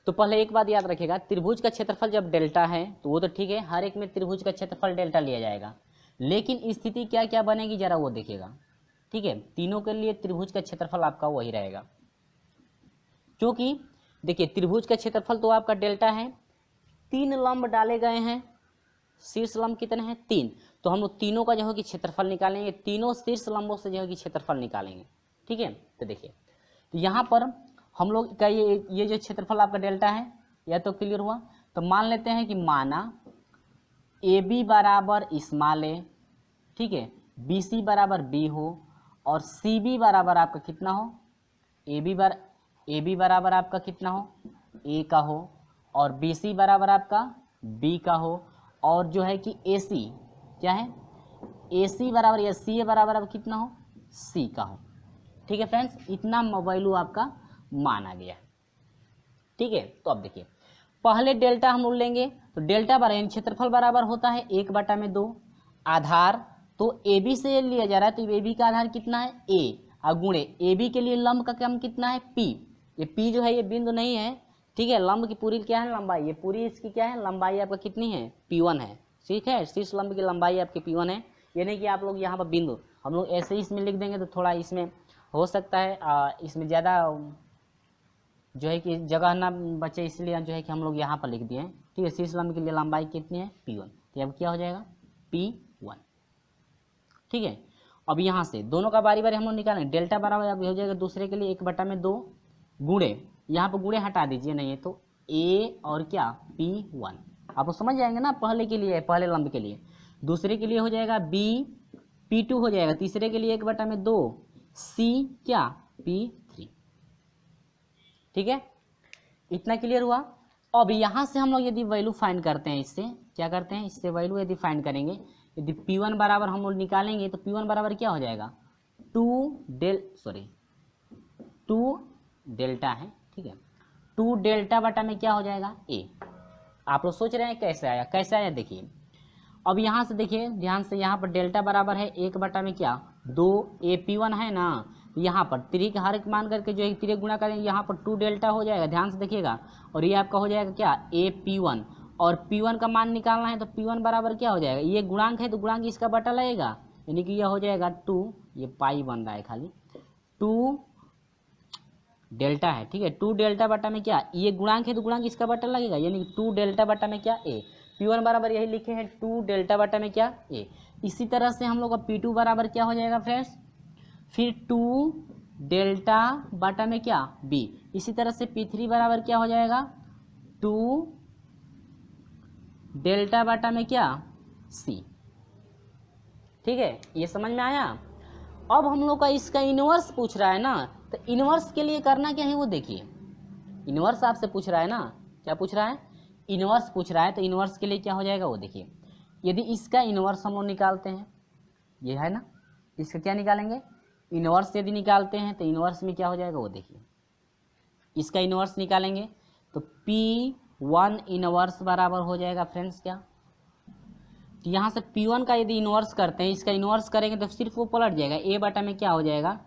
तो पहले एक बात याद रखिएगा, त्रिभुज का क्षेत्रफल जब डेल्टा है तो वो तो ठीक है, हर एक में त्रिभुज का क्षेत्रफल डेल्टा लिया जाएगा, लेकिन स्थिति क्या क्या बनेगी जरा वो देखिएगा। ठीक है, तीनों के लिए त्रिभुज का क्षेत्रफल आपका वही रहेगा, क्योंकि देखिए त्रिभुज का क्षेत्रफल तो आपका डेल्टा है, 3 लंब डाले गए हैं, शीर्ष लंब कितने हैं 3, तो हम लोग तीनों का जो है कि क्षेत्रफल निकालेंगे, तीनों शीर्ष लंबों से जो है कि क्षेत्रफल निकालेंगे। ठीक है, तो देखिए तो यहाँ पर हम लोग का ये जो क्षेत्रफल आपका डेल्टा है, यह तो क्लियर हुआ। तो मान लेते हैं कि माना ए बी बराबर स्मॉल ए, ठीक है, बी सी बराबर बी हो और सी बी बराबर आपका कितना हो, ए बी बराबर आपका कितना हो ए का हो और बी सी बराबर आपका बी का हो, और जो है कि ए सी क्या है, ए सी बराबर या सी ए बराबर अब कितना हो सी का हो। ठीक है फ्रेंड्स, इतना वैल्यू आपका माना गया। ठीक है, तो अब देखिए पहले डेल्टा हम लोग लेंगे, तो डेल्टा बराबर क्षेत्रफल बराबर होता है 1/2, आधार तो ए बी से लिया जा रहा है, तो ए बी का आधार कितना है ए, और गुणे ए बी के लिए लंब का क्रम कितना है पी, ये पी जो है ये बिंदु नहीं है। ठीक है, लंब की पूरी क्या है लंबाई, ये पूरी इसकी क्या है लंबाई आपका कितनी है P1 है। ठीक है, शीर्ष लंब की लंबाई आपकी P1 है, ये नहीं कि आप लोग यहाँ पर बिंदु हम लोग ऐसे ही इसमें लिख देंगे तो थोड़ा इसमें हो सकता है इसमें ज़्यादा जो है कि जगह ना बचे, इसलिए जो है कि हम लोग यहाँ पर लिख दिए हैं। ठीक है, शीर्ष लंब के लिए लंबाई कितनी है P1, तो अब क्या हो जाएगा P1। ठीक है, अब यहाँ से दोनों का बारी बारी हम लोग निकालेंगे, डेल्टा बराबर अब हो जाएगा दूसरे के लिए 1/2 गुणे, यहाँ पर गुणे हटा दीजिए, नहीं है तो ए और क्या P1, आप लोग समझ जाएंगे ना, पहले के लिए पहले लंब के लिए, दूसरे के लिए हो जाएगा B P2 हो जाएगा, तीसरे के लिए 1/2 C क्या P3। ठीक है, इतना क्लियर हुआ। अब यहाँ से हम लोग यदि वैल्यू फाइंड करते हैं, इससे क्या करते हैं, इससे वैल्यू यदि फाइंड करेंगे, यदि P1 बराबर हम लोग निकालेंगे तो P1 बराबर क्या हो जाएगा 2 डेल्टा है। ठीक है, 2 डेल्टा बटा में क्या हो जाएगा ए। आप लोग सोच रहे हैं कैसे आया, कैसे आया देखिए, अब यहाँ से देखिए ध्यान से, यहाँ पर डेल्टा बराबर है 1 में क्या 2 ए P1 है ना, यहाँ पर 3 का हर एक मान करके जो है 3 गुणा करेंगे, यहाँ पर 2 डेल्टा हो जाएगा, ध्यान से देखिएगा, और ये आपका हो जाएगा क्या ए P1, और P1 का मान निकालना है तो P1 बराबर क्या हो जाएगा, ये गुणांक है तो गुणांक इसका बटा लगेगा, यानी कि यह हो जाएगा 2, ये पाई बन रहा है खाली 2 डेल्टा है। ठीक है, 2 डेल्टा बटा में क्या, ये गुणांक है तो गुणांक इसका बटा लगेगा, यानी 2 डेल्टा बटा में क्या ए, P1 बराबर यही लिखे हैं 2 डेल्टा बटा में क्या ए। इसी तरह से हम लोग का P2 बराबर क्या हो जाएगा फ्रेंड्स, फिर 2 डेल्टा बटा में क्या बी, इसी तरह से P3 बराबर क्या हो जाएगा 2 डेल्टा बटा में क्या सी। ठीक है, ये समझ में आया। अब हम लोग का इसका इनवर्स पूछ रहा है ना, तो इनवर्स के लिए करना क्या है वो देखिए, इनवर्स आपसे पूछ रहा है ना, क्या पूछ रहा है इनवर्स पूछ रहा है, तो इनवर्स के लिए क्या हो जाएगा वो देखिए, यदि इसका इनवर्स हम लोग निकालते हैं, ये है ना, इसका क्या निकालेंगे इनवर्स, यदि निकालते हैं तो इनवर्स में क्या हो जाएगा वो देखिए, इसका इनवर्स निकालेंगे तो P1 इनवर्स बराबर हो जाएगा फ्रेंड्स क्या, तो यहाँ से P1 का यदि इनवर्स करते हैं, इसका इनवर्स करेंगे तो सिर्फ वो पलट जाएगा, ए बटा में क्या हो जाएगा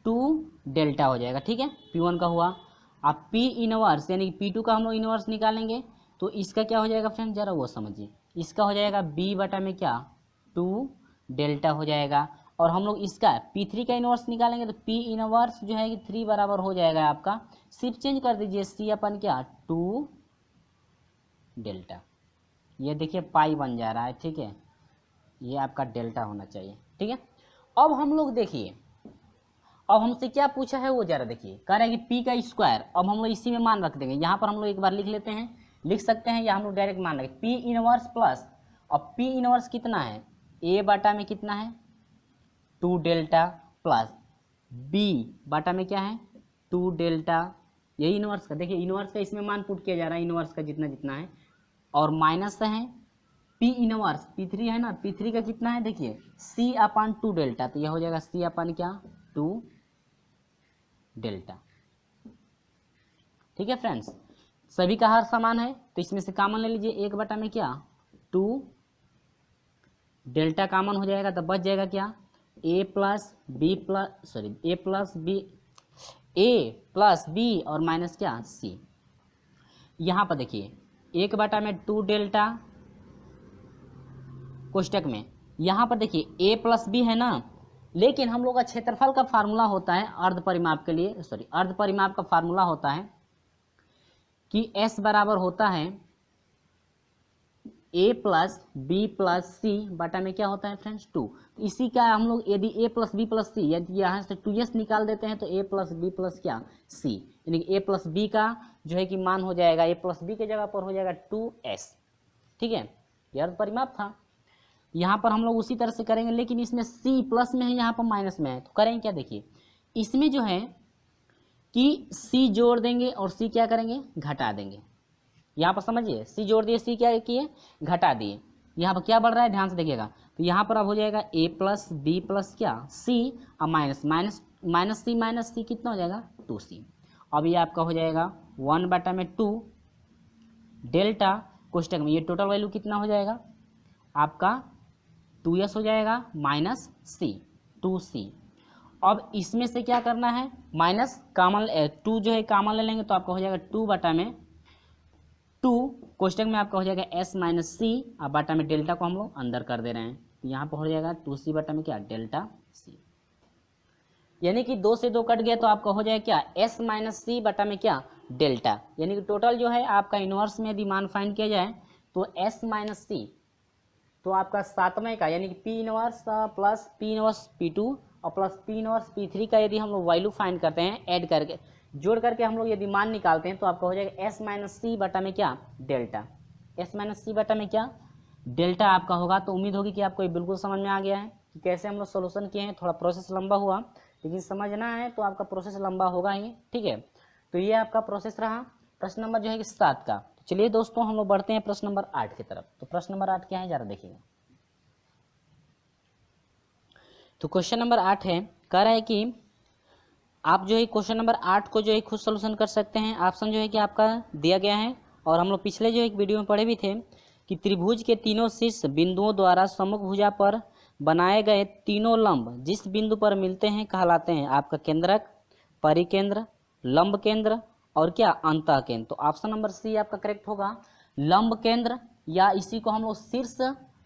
2 डेल्टा हो जाएगा। ठीक है, P1 का हुआ, अब P इनवर्स यानी कि P2 का हम लोग इनवर्स निकालेंगे तो इसका क्या हो जाएगा फ्रेंड, जरा वो समझिए, इसका हो जाएगा B बटा में क्या 2 डेल्टा हो जाएगा, और हम लोग इसका P3 का इनवर्स निकालेंगे तो P इनवर्स जो है कि 3 बराबर हो जाएगा आपका, सिर्फ चेंज कर दीजिए C अपन क्या 2 डेल्टा, ये देखिए पाई बन जा रहा है। ठीक है, ये आपका डेल्टा होना चाहिए। ठीक है, अब हम लोग देखिए, अब हमसे क्या पूछा है वो जरा देखिए, कह रहे हैं कि P का स्क्वायर, अब हम लोग इसी में मान रख देंगे, यहाँ पर हम लोग एक बार लिख लेते हैं, लिख सकते हैं या हम लोग डायरेक्ट मान रखें P इनवर्स प्लस, अब P इनवर्स कितना है A बटा में कितना है 2 डेल्टा प्लस B बटा में क्या है 2 डेल्टा, यही इनवर्स का देखिए, इनवर्स का इसमें मान पुट किया जा रहा है, इनवर्स का जितना जितना है, और माइनस है P इनवर्स P3 है ना, P3 का कितना है देखिए C अपन 2 डेल्टा, तो यह हो जाएगा C अपन क्या 2 डेल्टा। ठीक है फ्रेंड्स, सभी का हर समान है तो इसमें से कॉमन ले लीजिए, 1 बटा में क्या 2 डेल्टा कॉमन हो जाएगा, तो बच जाएगा क्या A प्लस बी और माइनस क्या C। यहाँ पर देखिए 1/2 डेल्टा कोष्टक में, यहाँ पर देखिए a प्लस बी है ना, लेकिन हम लोग का क्षेत्रफल का फार्मूला होता है अर्ध परिमाप के लिए, सॉरी अर्ध परिमाप का फार्मूला होता है कि s बराबर होता है a प्लस बी प्लस सी बटा में क्या होता है फ्रेंड्स 2। तो इसी का हम लोग यदि a प्लस बी प्लस सी, यदि यहाँ से 2s निकाल देते हैं तो a प्लस बी प्लस क्या c, यानी कि a प्लस बी का जो है कि मान हो जाएगा, a प्लस बी के जगह पर हो जाएगा 2s। ठीक है, यह अर्ध परिमाप था। यहाँ पर हम लोग उसी तरह से करेंगे, लेकिन इसमें c प्लस में है, यहाँ पर माइनस में है, तो करेंगे क्या, देखिए इसमें जो है कि c जोड़ देंगे और c क्या करेंगे, घटा देंगे। यहाँ पर समझिए c जोड़ दिए, c क्या किए, घटा दिए। यहाँ पर क्या बढ़ रहा है, ध्यान से देखिएगा, तो यहाँ पर अब हो जाएगा a प्लस बी प्लस क्या c, अब माइनस सी कितना हो जाएगा 2c। अब ये आपका हो जाएगा 1/2 डेल्टा कोष्टक में, ये टोटल वैल्यू कितना हो जाएगा आपका 2s हो जाएगा माइनस c 2c। अब इसमें से क्या करना है, माइनस कॉमन 2 जो है कॉमन ले लेंगे तो आपका हो जाएगा 2/2 कोष्टक में आपका हो जाएगा s माइनस सी, और बटा में डेल्टा को हम लोग अंदर कर दे रहे हैं, तो यहाँ पर हो जाएगा 2c बटा में क्या डेल्टा c, यानी कि 2 से 2 कट गया तो आपका हो जाएगा क्या s माइनस सी बटा में क्या डेल्टा, यानी कि टोटल जो है आपका इनवर्स में यदि मान फाइंड किया जाए तो s माइनस सी, तो आपका 7वें का यानी कि P inverse plus P inverse P2 और प्लस पी इनवर्स P3 का यदि हम लोग वैल्यू फाइंड करते हैं, ऐड करके जोड़ करके हम लोग यदि मान निकालते हैं तो आपका हो जाएगा s माइनस सी बटा में क्या डेल्टा, s माइनस सी बटा में क्या डेल्टा आपका होगा। तो उम्मीद होगी कि आपको ये बिल्कुल समझ में आ गया है कि कैसे हम लोग सोल्यूशन किए हैं। थोड़ा प्रोसेस लंबा हुआ, लेकिन समझना है तो आपका प्रोसेस लंबा होगा ही। ठीक है, तो ये आपका प्रोसेस रहा प्रश्न नंबर जो है कि 7 का। चलिए दोस्तों हम लोग बढ़ते हैं प्रश्न नंबर 8 की तरफ। तो प्रश्न नंबर 8 क्या है जरा देखिएगा। तो क्वेश्चन नंबर 8 है, कह रहा है कि आप जो है क्वेश्चन नंबर 8 को जो है खुद सोल्यूशन कर सकते हैं। ऑप्शन जो है कि आपका दिया गया है, और हम लोग पिछले जो एक वीडियो में पढ़े भी थे कि त्रिभुज के तीनों शीर्ष बिंदुओं द्वारा सम्मुख भुजा पर बनाए गए तीनों लंब जिस बिंदु पर मिलते हैं कहलाते हैं आपका केंद्रक, परिकेंद्र, लंब केंद्र और क्या अंतः केंद्र। तो ऑप्शन नंबर सी आपका करेक्ट होगा, लंब केंद्र, या इसी को हम लोग शीर्ष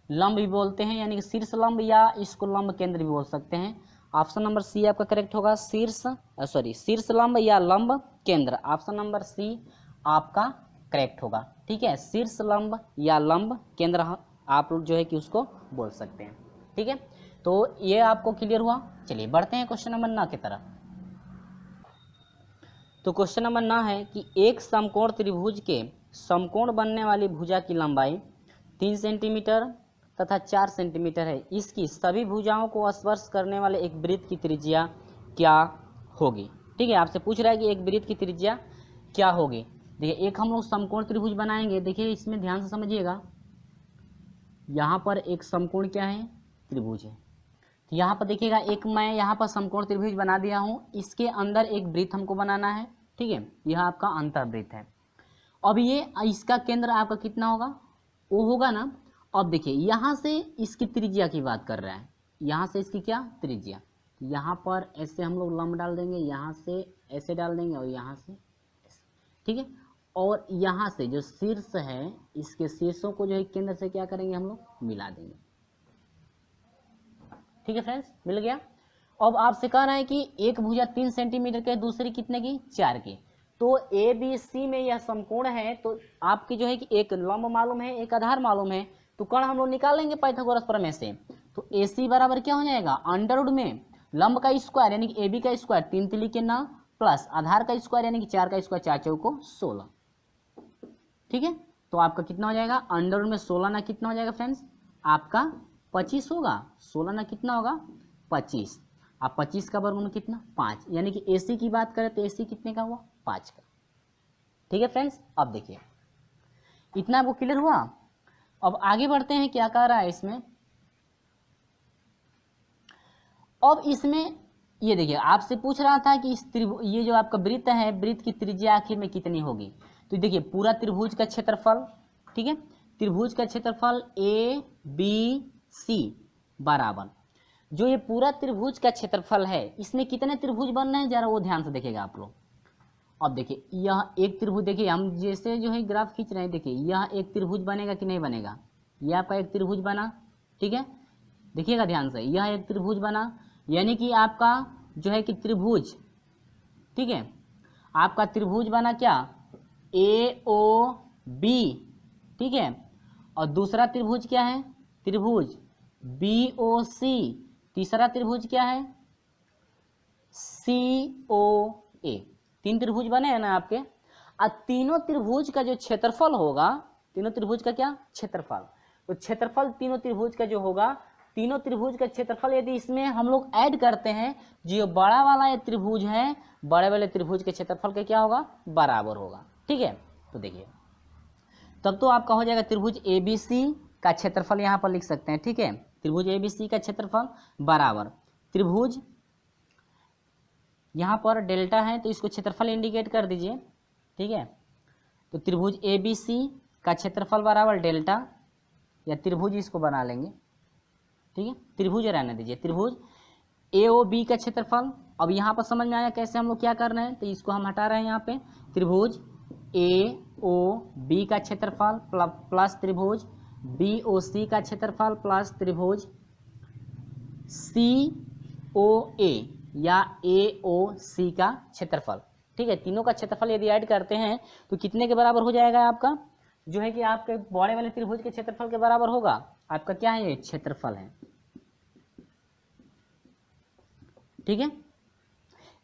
लंब भी बोलते हैं, यानी कि शीर्ष लंब या इसको लंब केंद्र भी बोल सकते हैं। ऑप्शन नंबर सी आपका करेक्ट होगा, शीर्ष लंब या लंब केंद्र। ऑप्शन नंबर सी आपका करेक्ट होगा। ठीक है, शीर्ष लंब या लंब केंद्र आप लोग जो है कि उसको बोल सकते हैं। ठीक है, तो ये आपको क्लियर हुआ। चलिए बढ़ते हैं क्वेश्चन नंबर 9 की तरफ। तो क्वेश्चन नंबर 9 है कि एक समकोण त्रिभुज के समकोण बनने वाली भुजा की लंबाई 3 सेंटीमीटर तथा 4 सेंटीमीटर है। इसकी सभी भुजाओं को स्पर्श करने वाले एक वृत्त की त्रिज्या क्या होगी। ठीक है, आपसे पूछ रहा है कि एक वृत्त की त्रिज्या क्या होगी। देखिए एक हम लोग समकोण त्रिभुज बनाएंगे, देखिए इसमें ध्यान से समझिएगा, यहाँ पर एक समकोण क्या है त्रिभुज है। तो यहाँ पर देखिएगा एक मैं यहाँ पर समकोण त्रिभुज बना दिया हूँ, इसके अंदर एक वृत्त हमको बनाना है। ठीक है, यह आपका अंतर्वृत्त है। अब ये इसका केंद्र आपका कितना होगा, वो होगा ना। अब देखिए यहाँ से इसकी त्रिज्या की बात कर रहा है, यहाँ से इसकी क्या त्रिज्या, यहाँ पर ऐसे हम लोग लंब डाल देंगे, यहाँ से ऐसे डाल देंगे और यहाँ से ऐसे। ठीक है, और यहाँ से जो शीर्ष है इसके शीर्षों को जो है केंद्र से क्या करेंगे हम लोग मिला देंगे। ठीक है फ्रेंड्स, मिल गया। अब आपसे कह रहा है कि एक भुजा 3 सेंटीमीटर के, दूसरी कितने की 4 की। तो ए बी सी में यह समकोण है, तो आपकी जो है कि एक लंब मालूम है, एक आधार मालूम है, तो कर्ण हम लोग निकाल लेंगे पाइथागोरस प्रमेय से। तो ए सी बराबर क्या हो जाएगा, अंडरवुड में लंब का स्क्वायर यानी कि ए बी का स्क्वायर 3 तिली के 9 प्लस आधार का स्क्वायर यानी कि 4 का स्क्वायर 4 चौको 16। ठीक है, तो आपका कितना हो जाएगा, अंडरवुड में 16 ना कितना हो जाएगा फ्रेंड्स, आपका 25 होगा। 16 ना कितना होगा 25, आप 25 का वर्गमूल कितना 5, यानी कि एसी की बात करें तो एसी कितने का हुआ 5 का। ठीक है फ्रेंड्स, अब देखिए इतना आपको क्लियर हुआ। अब आगे बढ़ते हैं, क्या कह रहा है इसमें। अब इसमें ये देखिए आपसे पूछ रहा था कि ये जो आपका वृत्त है, वृत्त की त्रिज्या आखिर में कितनी होगी। तो देखिए पूरा त्रिभुज का क्षेत्रफल, ठीक है, त्रिभुज का क्षेत्रफल ए बी सी बराबर, जो ये पूरा त्रिभुज का क्षेत्रफल है, इसमें कितने त्रिभुज बन रहे हैं जरा वो ध्यान से देखिएगा आप लोग। अब देखिए यह एक त्रिभुज, देखिए हम जैसे जो है ग्राफ खींच रहे हैं, देखिए यह एक त्रिभुज बनेगा कि नहीं बनेगा, यह आपका एक त्रिभुज बना, ठीक है, देखिएगा ध्यान से, यह एक त्रिभुज बना, यानी कि आपका जो है कि त्रिभुज, ठीक है, आपका त्रिभुज बना क्या, ए ओ बी, ठीक है, और दूसरा त्रिभुज क्या है, त्रिभुज बी ओ सी, तीसरा त्रिभुज क्या है, सी ओ ए। तीन त्रिभुज बने हैं ना आपके। अब तीनों त्रिभुज का जो क्षेत्रफल होगा, तीनों त्रिभुज का क्या क्षेत्रफल, तो क्षेत्रफल तीनों त्रिभुज का जो होगा, तीनों त्रिभुज का क्षेत्रफल यदि इसमें हम लोग ऐड करते हैं, जो बड़ा वाला ये त्रिभुज है, बड़े वाले त्रिभुज के क्षेत्रफल का क्या होगा, बराबर होगा, ठीक है। तो देखिए तब तो आपका हो जाएगा त्रिभुज ए बी सी का क्षेत्रफल यहाँ पर लिख सकते हैं, ठीक है, त्रिभुज ए बी सी का क्षेत्रफल बराबर त्रिभुज, यहाँ पर डेल्टा है तो इसको क्षेत्रफल इंडिकेट कर दीजिए, ठीक है, तो त्रिभुज ए बी सी का क्षेत्रफल बराबर डेल्टा, या त्रिभुज इसको बना लेंगे, ठीक है, त्रिभुज रहने दीजिए, त्रिभुज ए ओ बी का क्षेत्रफल। अब यहाँ पर समझ में आया कैसे हम लोग क्या कर रहे हैं, तो इसको हम हटा रहे हैं यहाँ पे, त्रिभुज ए ओ बी का क्षेत्रफल प्लस त्रिभुज बी ओ सी का क्षेत्रफल प्लस त्रिभुज सी ओ ए या ए ओ सी का क्षेत्रफल, ठीक है। तीनों का क्षेत्रफल यदि ऐड करते हैं तो कितने के बराबर हो जाएगा आपका, जो है कि आपके बड़े वाले त्रिभुज के क्षेत्रफल के बराबर होगा। आपका क्या है, ये क्षेत्रफल है, ठीक है,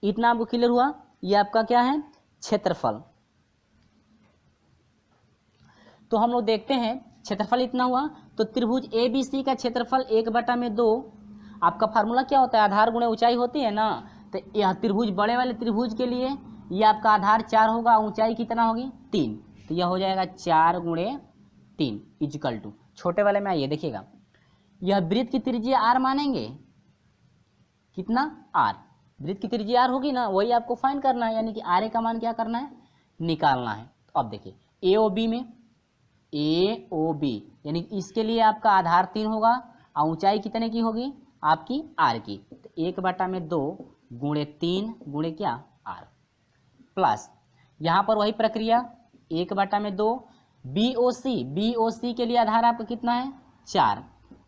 इतना आपको क्लियर हुआ। ये आपका क्या है, क्षेत्रफल। तो हम लोग देखते हैं क्षेत्रफल इतना हुआ, तो त्रिभुज ए बी सी का क्षेत्रफल 1/2, आपका फार्मूला क्या होता है, आधार गुणे ऊंचाई होती है ना, तो यह त्रिभुज बड़े वाले त्रिभुज के लिए ये आपका आधार 4 होगा, ऊंचाई कितना होगी 3, तो यह हो जाएगा 4 × 3 इक्वल टू, छोटे वाले में आइए देखिएगा, यह वृत्त की त्रिज्या r मानेंगे, कितना r, वृत्त की त्रिज्या r होगी ना, वही आपको फाइंड करना है, यानी कि r का मान क्या करना है, निकालना है। तो अब देखिए ए ओ बी में, ए ओ बी यानी इसके लिए आपका आधार 3 होगा और ऊंचाई कितने की होगी आपकी r की, तो 1/2 × 3 × क्या r, प्लस यहाँ पर वही प्रक्रिया 1/2 बी ओ सी के लिए आधार आपका कितना है 4,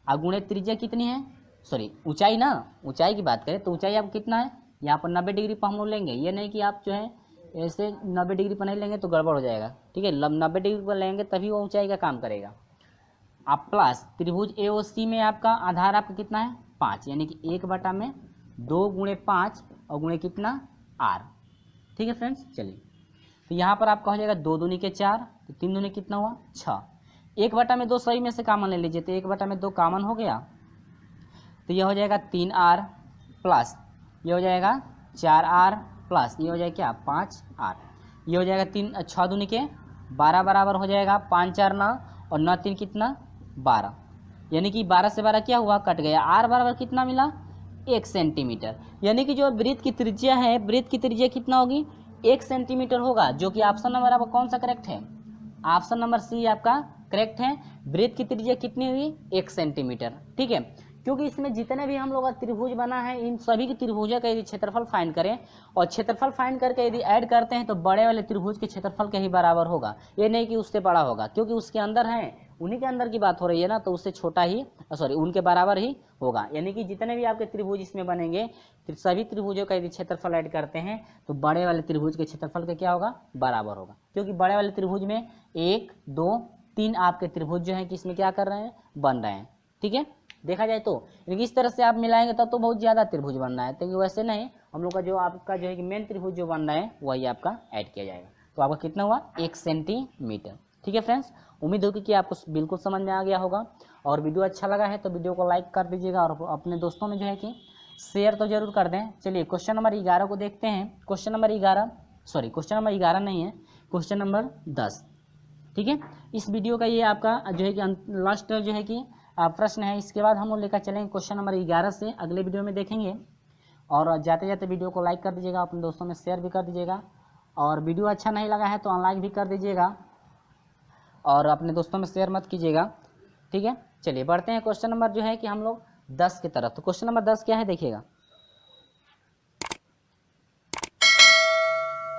और गुणे त्रिज्या कितनी है, सॉरी ऊंचाई ना, ऊंचाई की बात करें तो ऊंचाई आपको कितना है, यहाँ पर 90 डिग्री पर हम लोग लेंगे, ये नहीं कि आप जो है ऐसे 90 डिग्री पर नहीं लेंगे तो गड़बड़ हो जाएगा, ठीक है, 90 डिग्री पर लेंगे तभी वो ऊंचाई का काम करेगा। आप प्लस त्रिभुज ए ओ सी में आपका आधार आपका कितना है 5, यानी कि 1/2 × 5 और गुणे कितना r, ठीक है फ्रेंड्स। चलिए तो यहाँ पर आपका हो जाएगा 2 दूनी के 4, तो 3 दूनी कितना हुआ 6, 1/2 सही में से कामन ले लीजिए, तो 1/2 कामन हो गया, तो यह हो जाएगा 3r प्लस ये हो जाएगा 4r प्लस ये हो जाएगा क्या 5r, ये हो जाएगा 6 दूनी के 12 बराबर हो जाएगा 5 4 9 और 9 3 कितना 12, यानी कि 12 से 12 क्या हुआ कट गया, r बराबर कितना मिला 1 सेंटीमीटर, यानी कि जो वृत्त की त्रिज्या है, वृत्त की त्रिज्या कितना होगी 1 सेंटीमीटर होगा, जो कि ऑप्शन नंबर आपका कौन सा करेक्ट है, ऑप्शन नंबर सी आपका करेक्ट है। वृत्त की त्रिज्या कितनी हुई 1 सेंटीमीटर, ठीक है, क्योंकि इसमें जितने भी हम लोग का त्रिभुज बना है इन सभी की त्रिभुजा का यदि क्षेत्रफल फाइंड करें और क्षेत्रफल फाइंड करके यदि ऐड करते हैं तो बड़े वाले त्रिभुज के क्षेत्रफल के ही बराबर होगा, ये नहीं कि उससे बड़ा होगा, क्योंकि उसके अंदर है, उन्हीं के अंदर की बात हो रही है ना, तो उससे छोटा ही सॉरी उनके बराबर ही होगा, यानी कि जितने भी आपके त्रिभुज इसमें बनेंगे सभी त्रिभुजों का यदि क्षेत्रफल ऐड करते हैं तो बड़े वाले त्रिभुज के क्षेत्रफल का क्या होगा बराबर होगा, क्योंकि बड़े वाले त्रिभुज में 1 2 3 आपके त्रिभुज जो है कि इसमें क्या कर रहे हैं बन रहे हैं, ठीक है, देखा जाए तो इस तरह से आप मिलाएंगे तब तो बहुत ज़्यादा त्रिभुज बन रहा है, क्योंकि वैसे नहीं हम लोग का जो आपका जो है कि मेन त्रिभुज जो बन रहा है वही आपका ऐड किया जाएगा, तो आपका कितना हुआ 1 सेंटीमीटर, ठीक है फ्रेंड्स। उम्मीद होगी कि आपको बिल्कुल समझ में आ गया होगा, और वीडियो अच्छा लगा है तो वीडियो को लाइक कर दीजिएगा और अपने दोस्तों में जो है कि शेयर तो जरूर कर दें। चलिए क्वेश्चन नंबर 11 को देखते हैं, क्वेश्चन नंबर 11 नहीं है, क्वेश्चन नंबर 10, ठीक है। इस वीडियो का ये आपका जो है कि लास्ट जो है कि प्रश्न है, इसके बाद हम लोग लेकर चलेंगे क्वेश्चन नंबर 11 से अगले वीडियो में देखेंगे, और जाते जाते वीडियो को लाइक कर दीजिएगा, अपने दोस्तों में शेयर भी कर दीजिएगा, और वीडियो अच्छा नहीं लगा है तो अनलाइक भी कर दीजिएगा और अपने दोस्तों में शेयर मत कीजिएगा, ठीक है। चलिए बढ़ते हैं क्वेश्चन नंबर जो है कि हम लोग 10 की तरफ। तो क्वेश्चन नंबर 10 क्या है देखिएगा,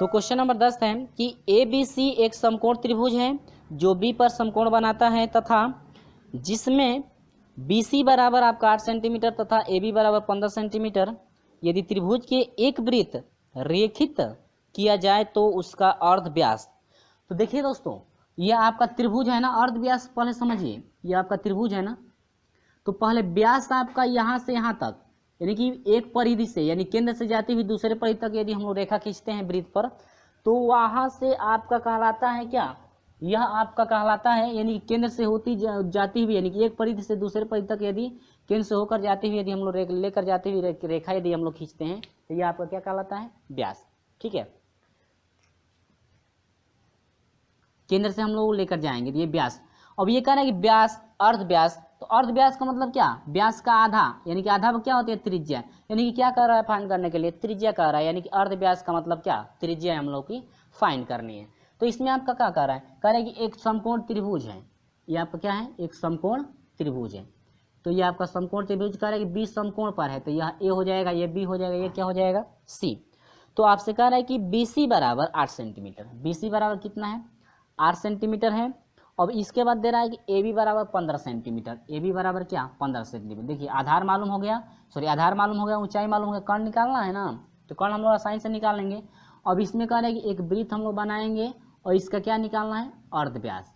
तो क्वेश्चन नंबर 10 है कि ए बी सी एक समकोण त्रिभुज है जो बी पर समकोण बनाता है तथा जिसमें बी सी बराबर आपका 8 सेंटीमीटर तथा ए बी बराबर 15 सेंटीमीटर। यदि त्रिभुज के एक वृत्त रेखित किया जाए तो उसका अर्ध व्यास। तो देखिए दोस्तों, यह आपका त्रिभुज है ना, अर्ध व्यास पहले समझिए, यह आपका त्रिभुज है ना, तो पहले व्यास आपका यहाँ से यहाँ तक, यानी कि एक परिधि से, यानी केंद्र से जाती हुई दूसरे परिधि तक यदि हम लोग रेखा खींचते हैं वृत्त पर, तो वहाँ से आपका कहलाता है क्या, यह आपका कहलाता है, यानी केंद्र से होती जाती हुई, यानी कि एक परिधि से दूसरे परिधि तक यदि केंद्र से होकर जाती हुई यदि हम लोग लेकर जाती हुई रेखा यदि हम लोग खींचते हैं तो यह आपका क्या कहलाता है, व्यास। ठीक है, केंद्र से हम लोग लेकर जाएंगे तो ये व्यास। अब ये कह रहा है कि व्यास अर्ध व्यास, तो अर्ध व्यास का मतलब क्या, व्यास का आधा, यानी कि आधा क्या होती है, त्रिज्या। यानी कि क्या कर रहा है फाइंड करने के लिए, त्रिज्या कर रहा है, यानी कि अर्ध व्यास का मतलब क्या, त्रिज्या हम लोग की फाइंड करनी है। तो इसमें आपका क्या कर रहा है, कह रहा है कि एक समकोण त्रिभुज है, ये आपका क्या है, एक समकोण त्रिभुज है। तो ये आपका समकोण त्रिभुज कह रहा है कि बी समकोण पर है, तो यह ए हो जाएगा, ये बी हो जाएगा, ये क्या हो जाएगा, सी। तो आपसे कह रहा है कि बी सी बराबर 8 सेंटीमीटर, बी सी बराबर कितना है, 8 सेंटीमीटर है। अब इसके बाद दे रहा है कि ए बी बराबर 15 सेंटीमीटर, ए बी बराबर क्या, 15 सेंटीमीटर। देखिए आधार मालूम हो गया, आधार मालूम हो गया, ऊंचाई मालूम हो गया, कर्ण निकालना है ना, तो कर्ण हम लोग आसानी से निकाल लेंगे। अब इसमें कह रहे हैं कि एक वृत्त हम लोग बनाएंगे और इसका क्या निकालना है, अर्ध व्यास।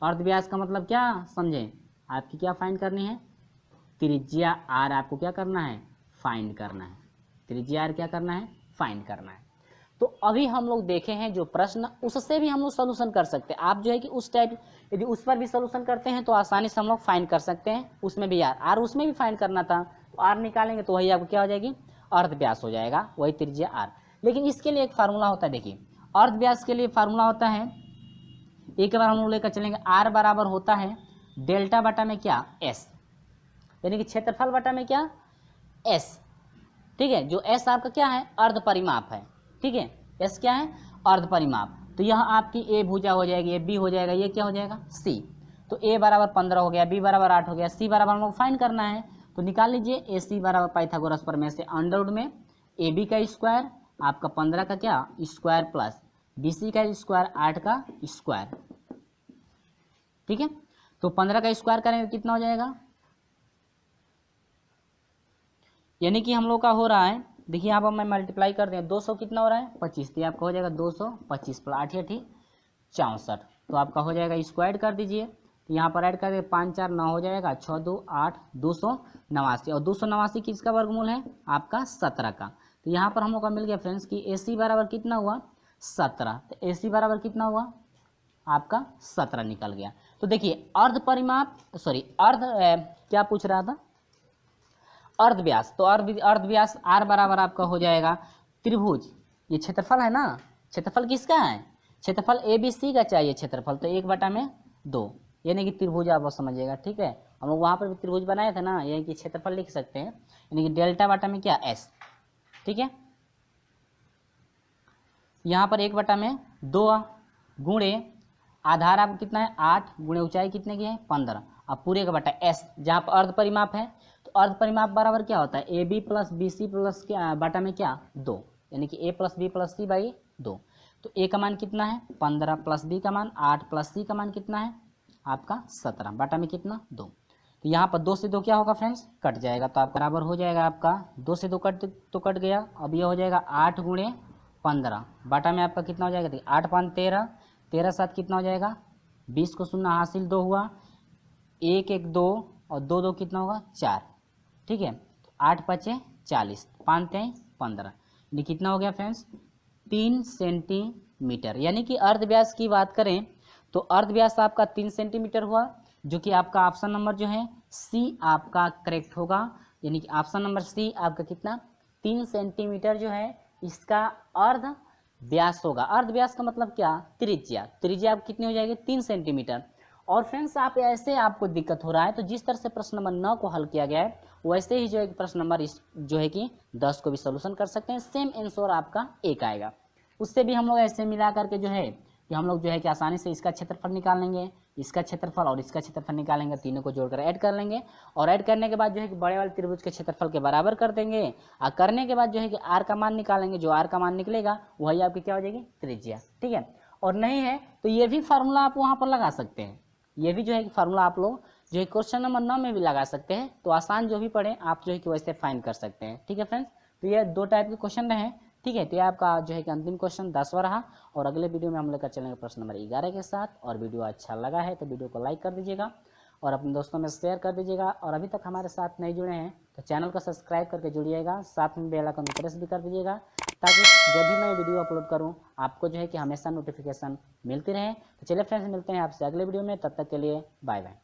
अर्ध व्यास का मतलब क्या समझें, आपकी क्या फाइंड करनी है, त्रिज्या आर आपको क्या करना है, फाइंड करना है, त्रिज्या आर क्या करना है, फाइंड करना है। तो अभी हम लोग देखे हैं जो प्रश्न, उससे भी हम लोग सोल्यूशन कर सकते हैं। आप जो है कि उस टाइप यदि उस पर भी सोल्यूशन करते हैं तो आसानी से हम लोग फाइंड कर सकते हैं। उसमें भी आर उसमें भी फाइंड करना था, तो आर निकालेंगे तो वही आपको क्या हो जाएगी, अर्ध व्यास हो जाएगा, वही त्रिज्या आर। लेकिन इसके लिए एक फार्मूला होता है, देखिए अर्ध व्यास के लिए फार्मूला होता है, एक बार हम लोग लेकर चलेंगे, आर बराबर होता है डेल्टा बटा में क्या, एस, यानी कि क्षेत्रफल बटा में क्या, एस। ठीक है, जो एस आपका क्या है, अर्ध परिमाप है। ठीक है, एस क्या है, अर्ध परिमाप। तो यह आपकी ए भुजा हो जाएगी, ये बी हो जाएगा, ये क्या हो जाएगा, सी। तो ए बराबर 15 हो गया, बी बराबर 8 हो गया, सी बराबर हम लोग फाइंड करना है। तो निकाल लीजिए, ए सी बराबर पाइथागोरस प्रमेय से अंडर रूट में ए बी का स्क्वायर आपका 15 का क्या स्क्वायर प्लस बी सी का स्क्वायर 8 का स्क्वायर। ठीक है, तो 15 का स्क्वायर करेंगे कितना हो जाएगा, यानी कि हम लोग का हो रहा है, देखिए यहाँ पर मैं मल्टीप्लाई कर दें, 200 कितना हो रहा है, 25, तो आपका हो जाएगा 225 प्लस 8 64। तो आपका हो जाएगा, स्क्वायर कर दीजिए, तो यहाँ पर ऐड कर दे, 5 4 9 हो जाएगा, 6 2 8 289, और 289 किसका वर्गमूल है, आपका 17 का। तो यहाँ पर हम लोग का मिल गया फ्रेंड्स कि ए सी बराबर कितना हुआ, 17। तो ए सी बराबर कितना हुआ, आपका 17 निकल गया। तो देखिए अर्ध परिमाप, क्या पूछ रहा था, अर्ध व्यास। तो अर्ध व्यास आर बराबर आपका हो जाएगा त्रिभुज, ये क्षेत्रफल है ना, क्षेत्रफल किसका है, क्षेत्रफल ए बी सी का चाहिए क्षेत्रफल, तो 1/2, यानी कि त्रिभुज आप समझिएगा। ठीक है, हम लोग वहाँ पर भी त्रिभुज बनाए थे ना, यानी कि क्षेत्रफल लिख सकते हैं, यानी कि डेल्टा बटा में क्या, एस। ठीक है, यहाँ पर 1/2 गुणे आधार आपको कितना है 8 गुणे ऊंचाई कितने की है 15, अब पूरे का बटा एस, जहाँ पर अर्ध परिमाप है। तो अर्ध परिमाप बराबर क्या होता है, A B plus B C plus क्या बटा में क्या 2, यानी कि A plus B plus C by 2। तो ए का मान कितना है 15 प्लस बी का मान 8 प्लस सी का मान कितना है आपका 17 बटा में कितना 2। तो यहाँ पर 2 से 2 क्या होगा फ्रेंड्स, कट जाएगा, तो आपका बराबर हो जाएगा आपका 2 से 2 कट गया। अब ये हो जाएगा 8 गुणे 15 बटा में आपका कितना हो जाएगा, देखिए 8 5 13, 13 7 कितना हो जाएगा 20 को 0 हासिल 2 हुआ, 1 1 2 और 2 2 कितना होगा 4। ठीक है, 8 5 40, 5 3 15, ये कितना हो गया फ्रेंड्स 3 सेंटीमीटर। यानी कि अर्ध व्यास की बात करें तो अर्ध व्यास आपका 3 सेंटीमीटर हुआ, जो कि आपका ऑप्शन नंबर जो है सी आपका करेक्ट होगा। यानी कि ऑप्शन नंबर सी आपका कितना 3 सेंटीमीटर जो है इसका अर्ध व्यास होगा। अर्ध व्यास का मतलब क्या, त्रिज्या, त्रिज्या आप कितनी हो जाएगी 3 सेंटीमीटर। और फ्रेंड्स आप ऐसे आपको दिक्कत हो रहा है तो जिस तरह से प्रश्न नंबर 9 को हल किया गया है वैसे ही जो है प्रश्न नंबर जो है कि 10 को भी सोल्यूशन कर सकते हैं, सेम आंसर आपका एक आएगा। उससे भी हम लोग ऐसे मिला करके जो है कि हम लोग जो है कि आसानी से इसका क्षेत्रफल निकाल लेंगे, इसका क्षेत्रफल और इसका क्षेत्रफल निकालेंगे, तीनों को जोड़कर ऐड कर लेंगे और ऐड करने के बाद जो है कि बड़े वाले त्रिभुज के क्षेत्रफल के बराबर कर देंगे और करने के बाद जो है कि आर का मान निकालेंगे। जो आर का मान निकलेगा वही आपकी क्या हो जाएगी, त्रिज्या। ठीक है, और नहीं है तो ये भी फार्मूला आप वहाँ पर लगा सकते हैं। ये भी जो है कि फार्मूला आप लोग जो है क्वेश्चन नंबर 9 में भी लगा सकते हैं। तो आसान जो भी पढ़े आप जो है कि वैसे फाइंड कर सकते हैं। ठीक है फ्रेंड्स, तो ये 2 टाइप के क्वेश्चन रहे। ठीक है, तो ये आपका जो है कि अंतिम क्वेश्चन 10वां रहा और अगले वीडियो में हम लेकर चलेंगे प्रश्न नंबर 11 के साथ। और वीडियो अच्छा लगा है तो वीडियो को लाइक कर दीजिएगा और अपने दोस्तों में शेयर कर दीजिएगा। और अभी तक हमारे साथ नहीं जुड़े हैं तो चैनल को सब्सक्राइब करके जुड़िएगा, साथ में बेल आइकन को प्रेस भी कर दीजिएगा ताकि जब भी मैं वीडियो अपलोड करूं आपको जो है कि हमेशा नोटिफिकेशन मिलती रहे। तो चलिए फ्रेंड्स, मिलते हैं आपसे अगले वीडियो में, तब तक के लिए बाय बाय।